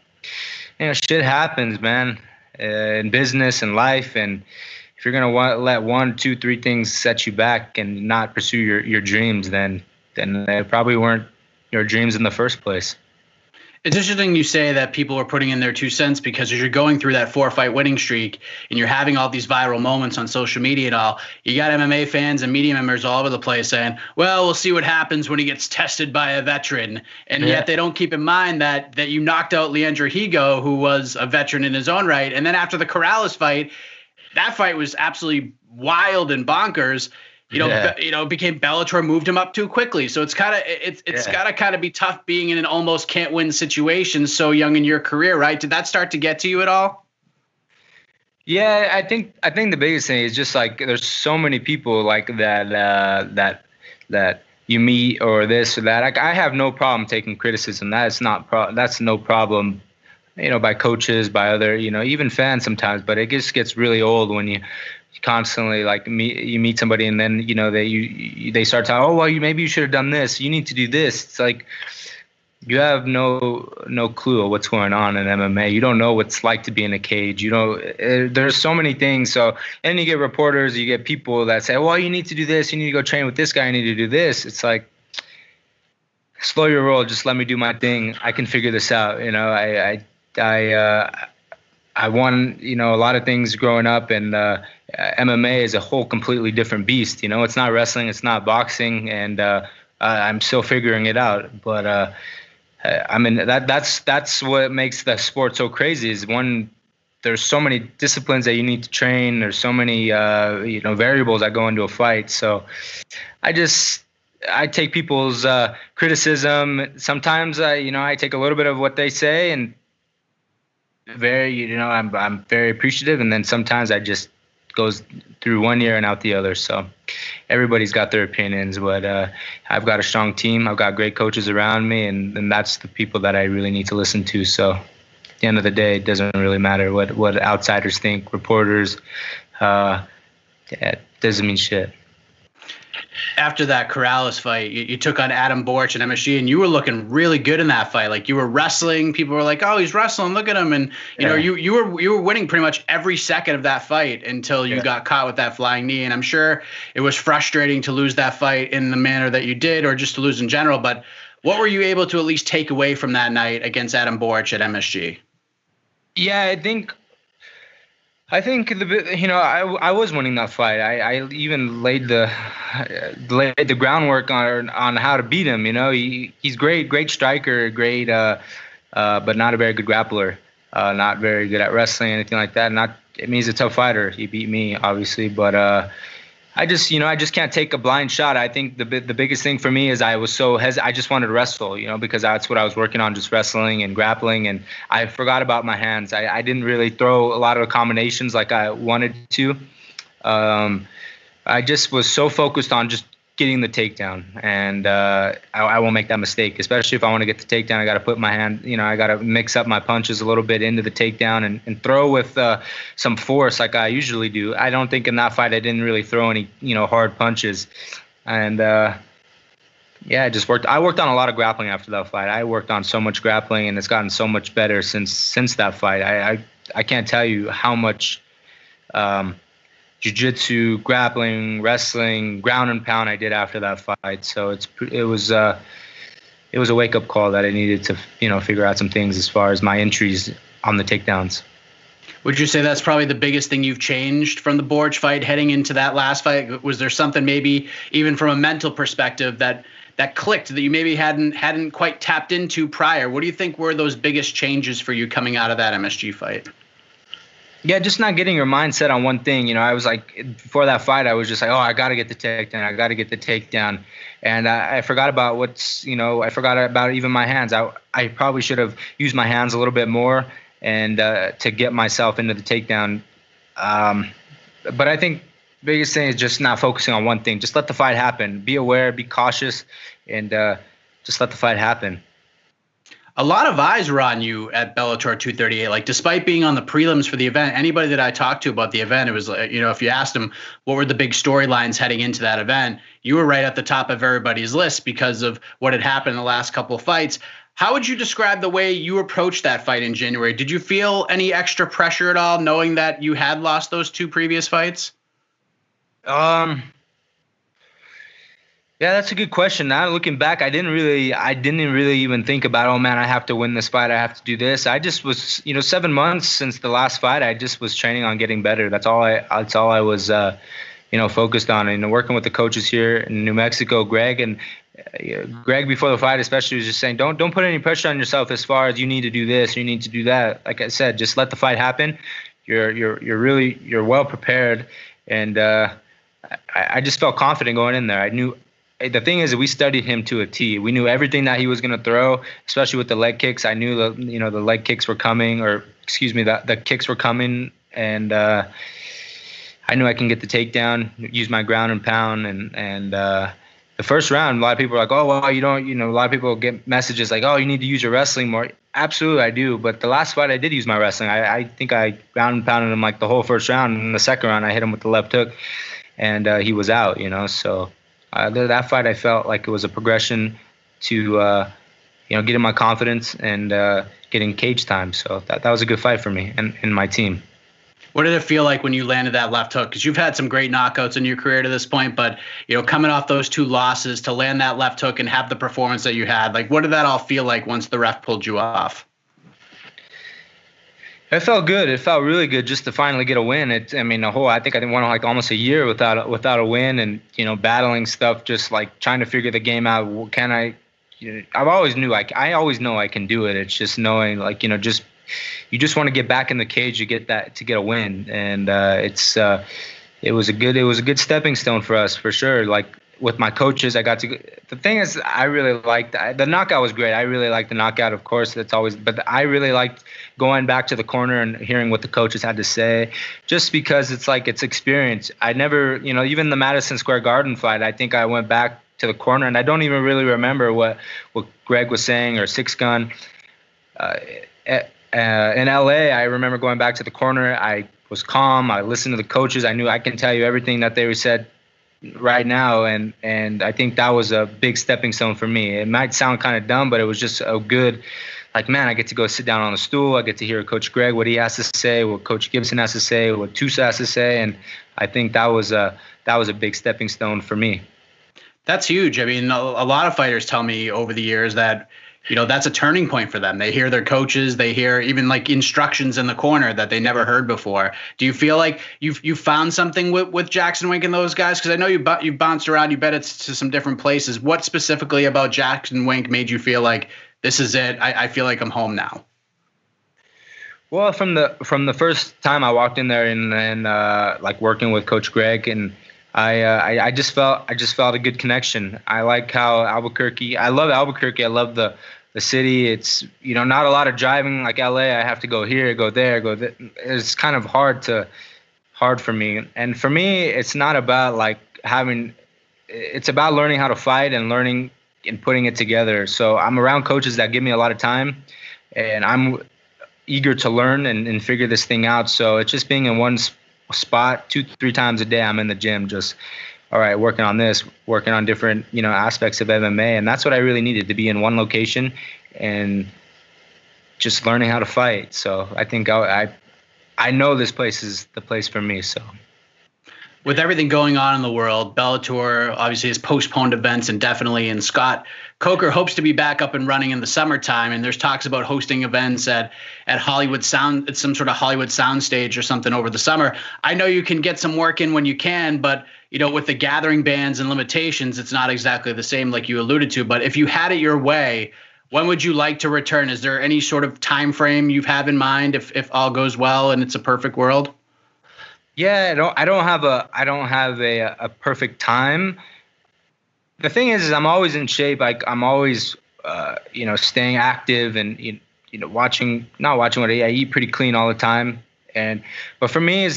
shit happens, man, in business and life, and if you're gonna let 1, 2, 3 things set you back and not pursue your dreams, then they probably weren't your dreams in the first place. It's interesting you say that people are putting in their 2 cents, because as you're going through that 4-fight winning streak and you're having all these viral moments on social media and all, you got MMA fans and media members all over the place saying, well, we'll see what happens when he gets tested by a veteran. And yet they don't keep in mind that you knocked out Leandro Higo, who was a veteran in his own right. And then after the Corrales fight, that fight was absolutely wild and bonkers. Became Bellator moved him up too quickly. So it's gotta kind of be tough being in an almost can't win situation so young in your career, right? Did that start to get to you at all? Yeah, I think the biggest thing is just there's so many people that you meet or this or that. Like, I have no problem taking criticism. That's no problem, by coaches, by other, even fans sometimes. But it just gets really old when you constantly you meet somebody and then they start talking, oh well, maybe you should have done this, you need to do this. It's like you have no clue of what's going on in MMA. You don't know what it's like to be in a cage. There's so many things. So, and you get reporters, you get people that say, well, you need to do this, you need to go train with this guy, you need to do this. It's like, slow your roll, just let me do my thing. I can figure this out. I won, a lot of things growing up, and MMA is a whole completely different beast. It's not wrestling, it's not boxing, and I'm still figuring it out. But that's what makes the sport so crazy. Is one, there's so many disciplines that you need to train. There's so many variables that go into a fight. So I take people's criticism. Sometimes I take a little bit of what they say and I'm very appreciative, and then sometimes I just goes through one ear and out the other. So everybody's got their opinions, but I've got a strong team. I've got great coaches around me, and that's the people that I really need to listen to. So at the end of the day, it doesn't really matter what outsiders think, reporters. It doesn't mean shit. After that Corrales fight, you took on Adam Borch and MSG, and you were looking really good in that fight. Like, you were wrestling. People were like, "Oh, he's wrestling. Look at him!" And you were winning pretty much every second of that fight until you got caught with that flying knee. And I'm sure it was frustrating to lose that fight in the manner that you did, or just to lose in general. But what were you able to at least take away from that night against Adam Borch at MSG? Yeah, I think I was winning that fight. I even laid the groundwork on how to beat him. He's great striker, great, but not a very good grappler. Not very good at wrestling, anything like that. He's a tough fighter. He beat me, obviously, but I just can't take a blind shot. I think the biggest thing for me is I was so I just wanted to wrestle, because that's what I was working on, just wrestling and grappling, and I forgot about my hands. I didn't really throw a lot of combinations like I wanted to. I just was so focused on just getting the takedown, and I won't make that mistake, especially if I want to get the takedown. I got to put my hand, I got to mix up my punches a little bit into the takedown and throw with some force like I usually do. I don't think in that fight I didn't really throw any, hard punches. And it just worked. I worked on a lot of grappling after that fight. I worked on so much grappling, and it's gotten so much better since that fight. I can't tell you how much jiu-jitsu, grappling, wrestling, ground and pound I did after that fight. So it was a wake-up call that I needed to figure out some things as far as my entries on the takedowns. Would you say that's probably the biggest thing you've changed from the Borch fight heading into that last fight? Was there something maybe even from a mental perspective that clicked that you maybe hadn't quite tapped into prior? What do you think were those biggest changes for you coming out of that MSG fight? Yeah, just not getting your mind set on one thing. I was like, before that fight, I was just like, oh, I got to get the takedown. And I forgot about I forgot about even my hands. I probably should have used my hands a little bit more and to get myself into the takedown. But I think the biggest thing is just not focusing on one thing. Just let the fight happen. Be aware, be cautious, and just let the fight happen. A lot of eyes were on you at Bellator 238. Like, despite being on the prelims for the event, anybody that I talked to about the event, it was like, if you asked them what were the big storylines heading into that event, you were right at the top of everybody's list because of what had happened in the last couple of fights. How would you describe the way you approached that fight in January? Did you feel any extra pressure at all, knowing that you had lost those two previous fights? Yeah, that's a good question. Now looking back, I didn't really even think about, oh man, I have to win this fight, I have to do this. I just was, 7 months since the last fight, I just was training on getting better. That's all I was, focused on. And working with the coaches here in New Mexico, Greg before the fight especially was just saying, don't put any pressure on yourself as far as you need to do this, you need to do that. Like I said, just let the fight happen. You're well prepared, and I just felt confident going in there. I knew. The thing is that we studied him to a T. We knew everything that he was going to throw, especially with the leg kicks. I knew the leg kicks were coming, the kicks were coming, and I knew I can get the takedown, use my ground and pound, and the first round, a lot of people are like, oh, well, you don't, a lot of people get messages like, oh, you need to use your wrestling more. Absolutely, I do. But the last fight, I did use my wrestling. I think I ground and pounded him like the whole first round. And in the second round, I hit him with the left hook, and he was out, So that fight, I felt like it was a progression to, getting my confidence and getting cage time. So that was a good fight for me and my team. What did it feel like when you landed that left hook? Because you've had some great knockouts in your career to this point, but coming off those 2 losses to land that left hook and have the performance that you had, like what did that all feel like once the ref pulled you off? It felt good. It felt really good just to finally get a win. I think I went like almost a year without a win, and battling stuff, just like trying to figure the game out. I always know I can do it. It's just knowing, like, you just want to get back in the cage to get a win, and it was a good stepping stone for us, for sure. Like with my coaches, the thing is, I really liked the knockout was great. I really liked the knockout, of course, but I really liked going back to the corner and hearing what the coaches had to say, just because it's experience. I never, even the Madison Square Garden fight, I think I went back to the corner and I don't even really remember what Greg was saying or Six Gun. In LA, I remember going back to the corner. I was calm. I listened to the coaches. I knew I can tell you everything that they said right now, and I think that was a big stepping stone for me. It might sound kind of dumb, but it was just a good, like, man, I get to go sit down on the stool. I get to hear Coach Greg, what he has to say, what Coach Gibson has to say, what Tusa has to say, and I think that was a big stepping stone for me. That's huge. I mean, a lot of fighters tell me over the years that that's a turning point for them. They hear their coaches, they hear even like instructions in the corner that they never heard before. Do you feel like you found something with Jackson Wink and those guys? Because I know you bounced around, you bet it's to some different places. What specifically about Jackson Wink made you feel like this is it? I feel like I'm home now. Well, from the first time I walked in there and like working with Coach Greg, and I just felt a good connection. I like how Albuquerque. I love Albuquerque. I love the city. It's not a lot of driving like LA. I have to go here, go there, go there. It's kind of hard for me. And for me, it's not about like having. It's about learning how to fight and learning and putting it together. So I'm around coaches that give me a lot of time, and I'm eager to learn and figure this thing out. So it's just being in one spot 2-3 times a day. I'm in the gym, just all right, working on this, working on different aspects of MMA, and that's what I really needed, to be in one location and just learning how to fight. So I think I know this place is the place for me. So with everything going on in the world, Bellator obviously has postponed events indefinitely, and Scott Coker hopes to be back up and running in the summertime. And there's talks about hosting events at Hollywood Sound, at some sort of Hollywood soundstage or something over the summer. I know you can get some work in when you can, but with the gathering bans and limitations, it's not exactly the same, like you alluded to. But if you had it your way, when would you like to return? Is there any sort of time frame you have in mind if all goes well and it's a perfect world? Yeah, I don't have a perfect time. The thing is I'm always in shape. I'm always staying active and not watching what I eat pretty clean all the time. But for me,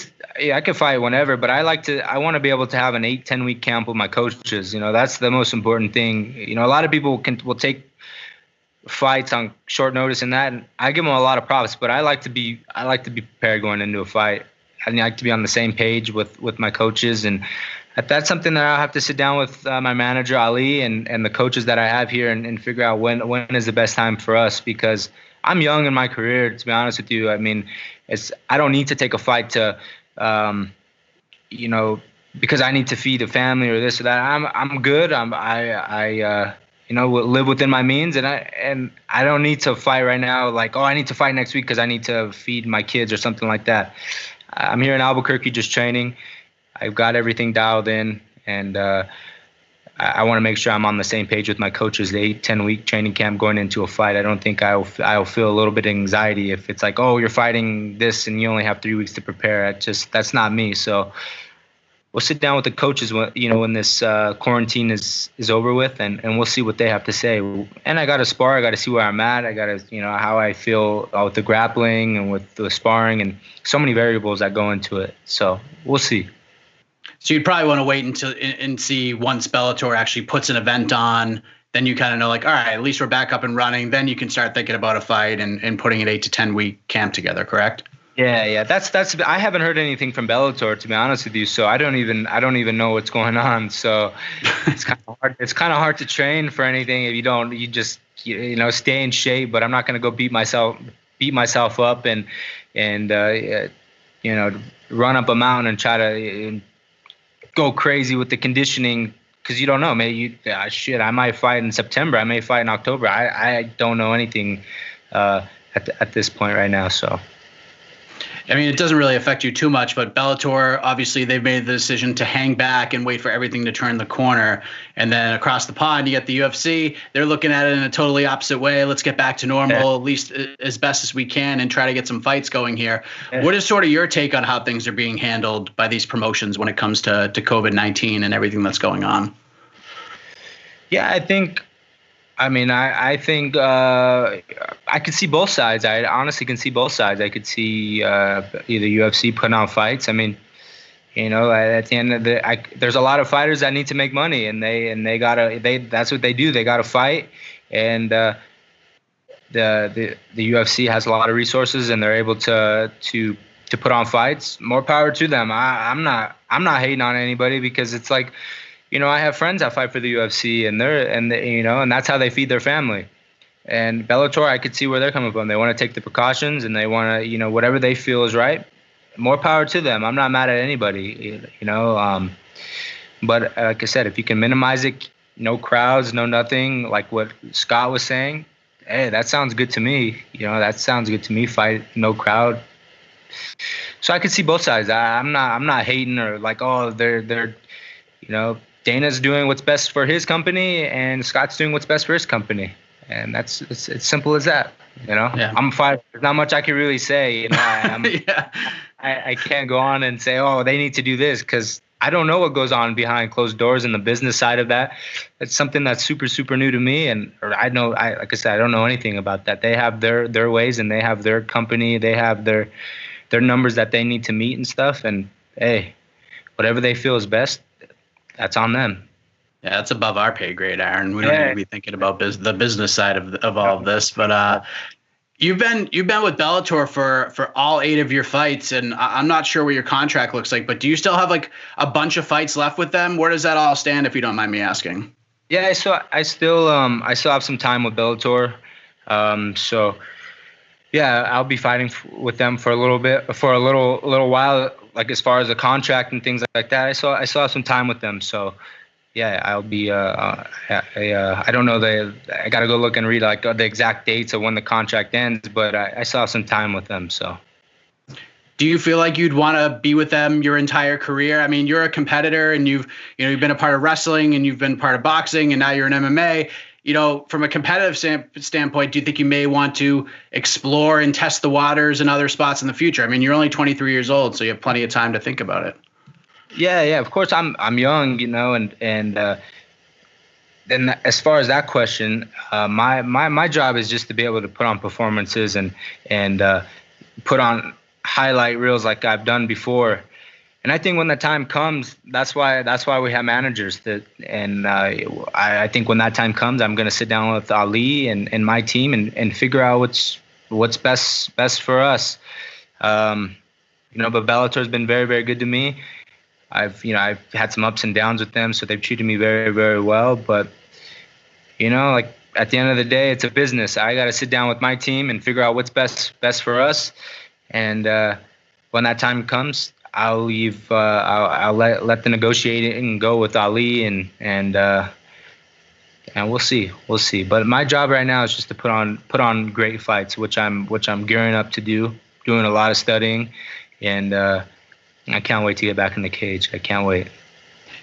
I can fight whenever, but I want to be able to have an 8-10 week camp with my coaches. That's the most important thing. A lot of people will take fights on short notice and that, and I give them a lot of props, but I like to be prepared going into a fight. I like to be on the same page with my coaches, and that's something that I'll have to sit down with my manager Ali and the coaches that I have here and figure out when is the best time for us, because I'm young in my career, to be honest with you. I mean, I don't need to take a fight to, because I need to feed a family or this or that. I'm good. I live within my means, and I don't need to fight right now. Like, I need to fight next week because I need to feed my kids or something like that. I'm here in Albuquerque just training. I've got everything dialed in, and I want to make sure I'm on the same page with my coaches. The 8-10 week training camp going into a fight, I don't think I'll feel a little bit of anxiety if it's like, you're fighting this and you only have 3 weeks to prepare. That's not me. So we'll sit down with the coaches when this quarantine is over with, and we'll see what they have to say. And I got to spar. I got to see where I'm at. I got to how I feel with the grappling and with the sparring, and so many variables that go into it. So we'll see. So you'd probably want to wait until and see once Bellator actually puts an event on. Then you kind of know, like, all right, at least we're back up and running. Then you can start thinking about a fight and putting an 8 to 10 week camp together. Correct? Yeah. That's. I haven't heard anything from Bellator, to be honest with you. So I don't even know what's going on. So it's kind of hard. It's kind of hard to train for anything if you just stay in shape. But I'm not going to go beat myself up and run up a mountain and try to go crazy with the conditioning. Because you don't know, maybe I might fight in September. I may fight in October. I don't know anything at this point right now. So, I mean, it doesn't really affect you too much. But Bellator, obviously, they've made the decision to hang back and wait for everything to turn the corner. And then across the pond, you get the UFC. They're looking at it in a totally opposite way. Let's get back to normal, at least as best as we can, and try to get some fights going here. Yeah. What is sort of your take on how things are being handled by these promotions when it comes to COVID-19 and everything that's going on? Yeah, I think I could see both sides. I honestly can see both sides. I could see either UFC putting on fights. I mean, at the end of there's a lot of fighters that need to make money, and that's what they do. They gotta fight, and the UFC has a lot of resources, and they're able to put on fights. More power to them. I'm not hating on anybody, because it's like, I have friends that fight for the UFC, and that's how they feed their family. And Bellator, I could see where they're coming from. They want to take the precautions, and they want to, whatever they feel is right. More power to them. I'm not mad at anybody, But like I said, if you can minimize it, no crowds, no nothing, like what Scott was saying, hey, that sounds good to me. That sounds good to me. Fight, no crowd. So I could see both sides. I'm not hating or like, oh, they're Dana's doing what's best for his company, and Scott's doing what's best for his company, and it's simple as that. Yeah. I'm fine. There's not much I can really say. I can't go on and say, oh, they need to do this, because I don't know what goes on behind closed doors in the business side of that. It's something that's super, super new to me, like I said, I don't know anything about that. They have their ways, and they have their company. They have their numbers that they need to meet and stuff. And hey, whatever they feel is best, that's on them. Yeah, that's above our pay grade, Aaron. We don't need to be thinking about the business side of all of this. But you've been with Bellator for all 8 of your fights, and I'm not sure what your contract looks like. But do you still have like a bunch of fights left with them? Where does that all stand, if you don't mind me asking? Yeah, I still have some time with Bellator. So yeah, I'll be fighting with them for a little while. Like as far as the contract and things like that, I still have some time with them. So yeah, I'll be. I don't know I got to go look and read like the exact dates of when the contract ends, but I still have some time with them. So. Do you feel like you'd want to be with them your entire career? I mean, you're a competitor, and you've been a part of wrestling, and you've been part of boxing, and now you're in MMA. From a competitive standpoint, do you think you may want to explore and test the waters in other spots in the future? I mean, you're only 23 years old, so you have plenty of time to think about it. Yeah. Of course, I'm young, and then as far as that question, my job is just to be able to put on performances and put on highlight reels like I've done before. And I think when the time comes, that's why we have managers. I think when that time comes, I'm going to sit down with Ali and my team and figure out what's best for us. But Bellator's been very, very good to me. I've had some ups and downs with them, so they've treated me very, very well. But like at the end of the day, it's a business. I got to sit down with my team and figure out what's best for us. And when that time comes, I'll leave. I'll let the negotiating go with Ali, and we'll see. But my job right now is just to put on great fights, which I'm gearing up to do. Doing a lot of studying, and I can't wait to get back in the cage. I can't wait.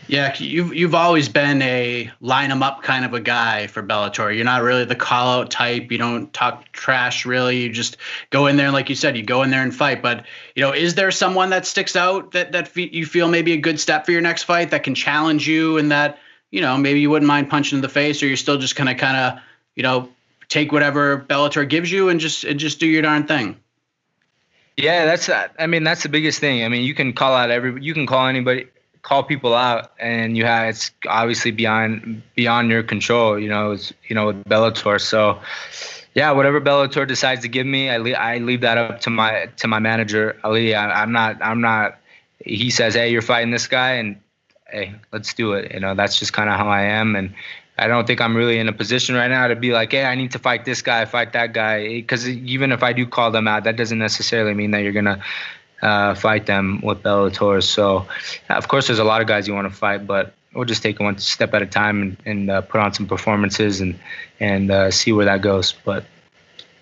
Yeah, you've always been a line 'em up kind of a guy for Bellator. You're not really the call out type. You don't talk trash really. You just go in there, and like you said, you go in there and fight. But is there someone that sticks out that you feel maybe a good step for your next fight that can challenge you, and that maybe you wouldn't mind punching in the face, or you're still just gonna kind of take whatever Bellator gives you and just do your darn thing? Yeah, that's the biggest thing. I mean, you can call call people out, and it's obviously beyond your control. It's with Bellator. So yeah, whatever Bellator decides to give me, I leave that up to my manager Ali. I'm not. He says, hey, you're fighting this guy, and hey, let's do it. That's just kind of how I am, and I don't think I'm really in a position right now to be like, hey, I need to fight this guy, fight that guy. Because even if I do call them out, that doesn't necessarily mean that you're going to fight them with Bellator. So, of course, there's a lot of guys you want to fight, but we'll just take it one step at a time and put on some performances and see where that goes. But,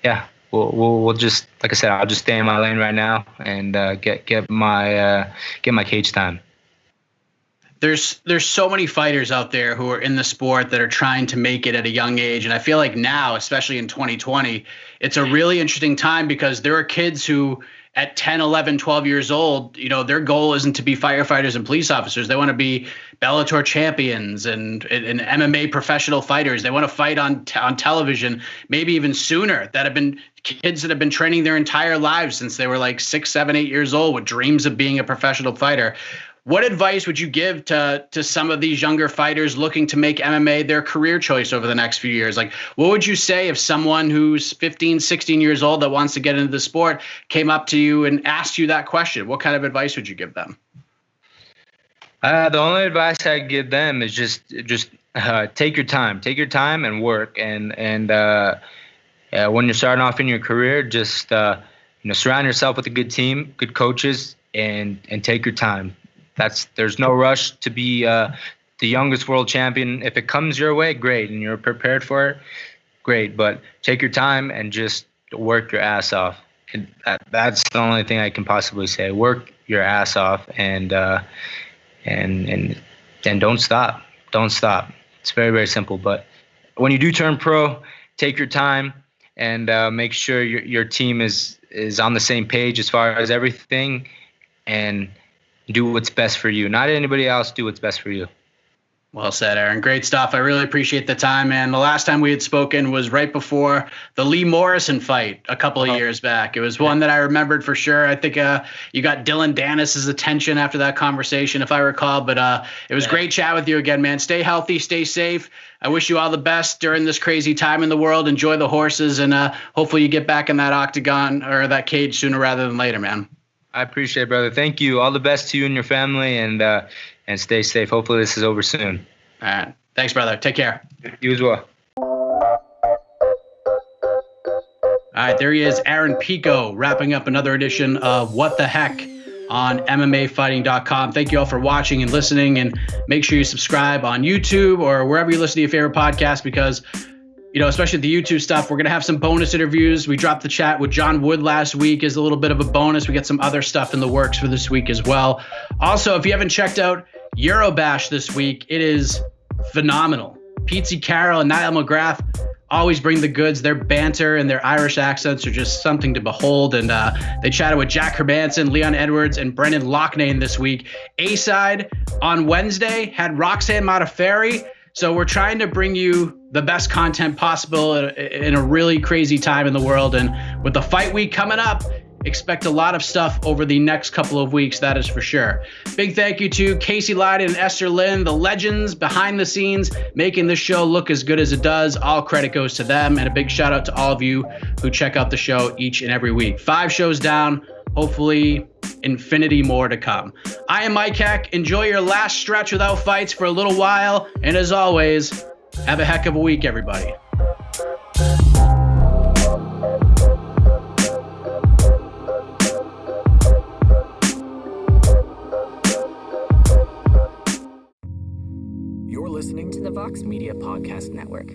yeah, we'll just, like I said, I'll just stay in my lane right now and get my cage time. There's so many fighters out there who are in the sport that are trying to make it at a young age. And I feel like now, especially in 2020, it's a really interesting time because there are kids who at 10, 11, 12 years old, their goal isn't to be firefighters and police officers. They want to be Bellator champions and MMA professional fighters. They want to fight on television, maybe even sooner, that have been kids that have been training their entire lives since they were like 6, 7, 8 years old with dreams of being a professional fighter. What advice would you give to some of these younger fighters looking to make MMA their career choice over the next few years? Like, what would you say if someone who's 15, 16 years old that wants to get into the sport came up to you and asked you that question? What kind of advice would you give them? The only advice I'd give them is just take your time and work. And when you're starting off in your career, just surround yourself with a good team, good coaches, and take your time. There's no rush to be the youngest world champion. If it comes your way, great, and you're prepared for it, great. But take your time and just work your ass off. And that's the only thing I can possibly say. Work your ass off and don't stop. Don't stop. It's very, very simple. But when you do turn pro, take your time and make sure your team is on the same page as far as everything, and do what's best for you. Not anybody else. Do what's best for you. Well said, Aaron. Great stuff. I really appreciate the time, man. The last time we had spoken was right before the Lee Morrison fight a couple of years back. It was one that I remembered for sure. I think you got Dylan Dennis's attention after that conversation, if I recall. But it was great chat with you again, man. Stay healthy, stay safe. I wish you all the best during this crazy time in the world. Enjoy the horses, and hopefully you get back in that octagon or that cage sooner rather than later, man. I appreciate it, brother. Thank you. All the best to you and your family, and stay safe. Hopefully this is over soon. All right. Thanks, brother. Take care. You as well. All right, there he is, Aaron Pico, wrapping up another edition of What the Heck on MMAfighting.com. Thank you all for watching and listening, and make sure you subscribe on YouTube or wherever you listen to your favorite podcast, because especially the YouTube stuff, we're going to have some bonus interviews. We dropped the chat with John Wood last week as a little bit of a bonus. We got some other stuff in the works for this week as well. Also, if you haven't checked out Eurobash this week, it is phenomenal. Pete Carroll and Niall McGrath always bring the goods. Their banter and their Irish accents are just something to behold. And they chatted with Jack Hermanson, Leon Edwards, and Brendan Loughnane this week. A-Side on Wednesday had Roxanne Modafferi. So we're trying to bring you the best content possible in a really crazy time in the world. And with the fight week coming up, expect a lot of stuff over the next couple of weeks, that is for sure. Big thank you to Casey Lyden and Esther Lynn, the legends behind the scenes, making this show look as good as it does. All credit goes to them. And a big shout out to all of you who check out the show each and every week. 5 shows down, hopefully infinity more to come. I am Mike Heck. Enjoy your last stretch without fights for a little while. And as always, have a heck of a week, everybody. You're listening to the Vox Media Podcast Network.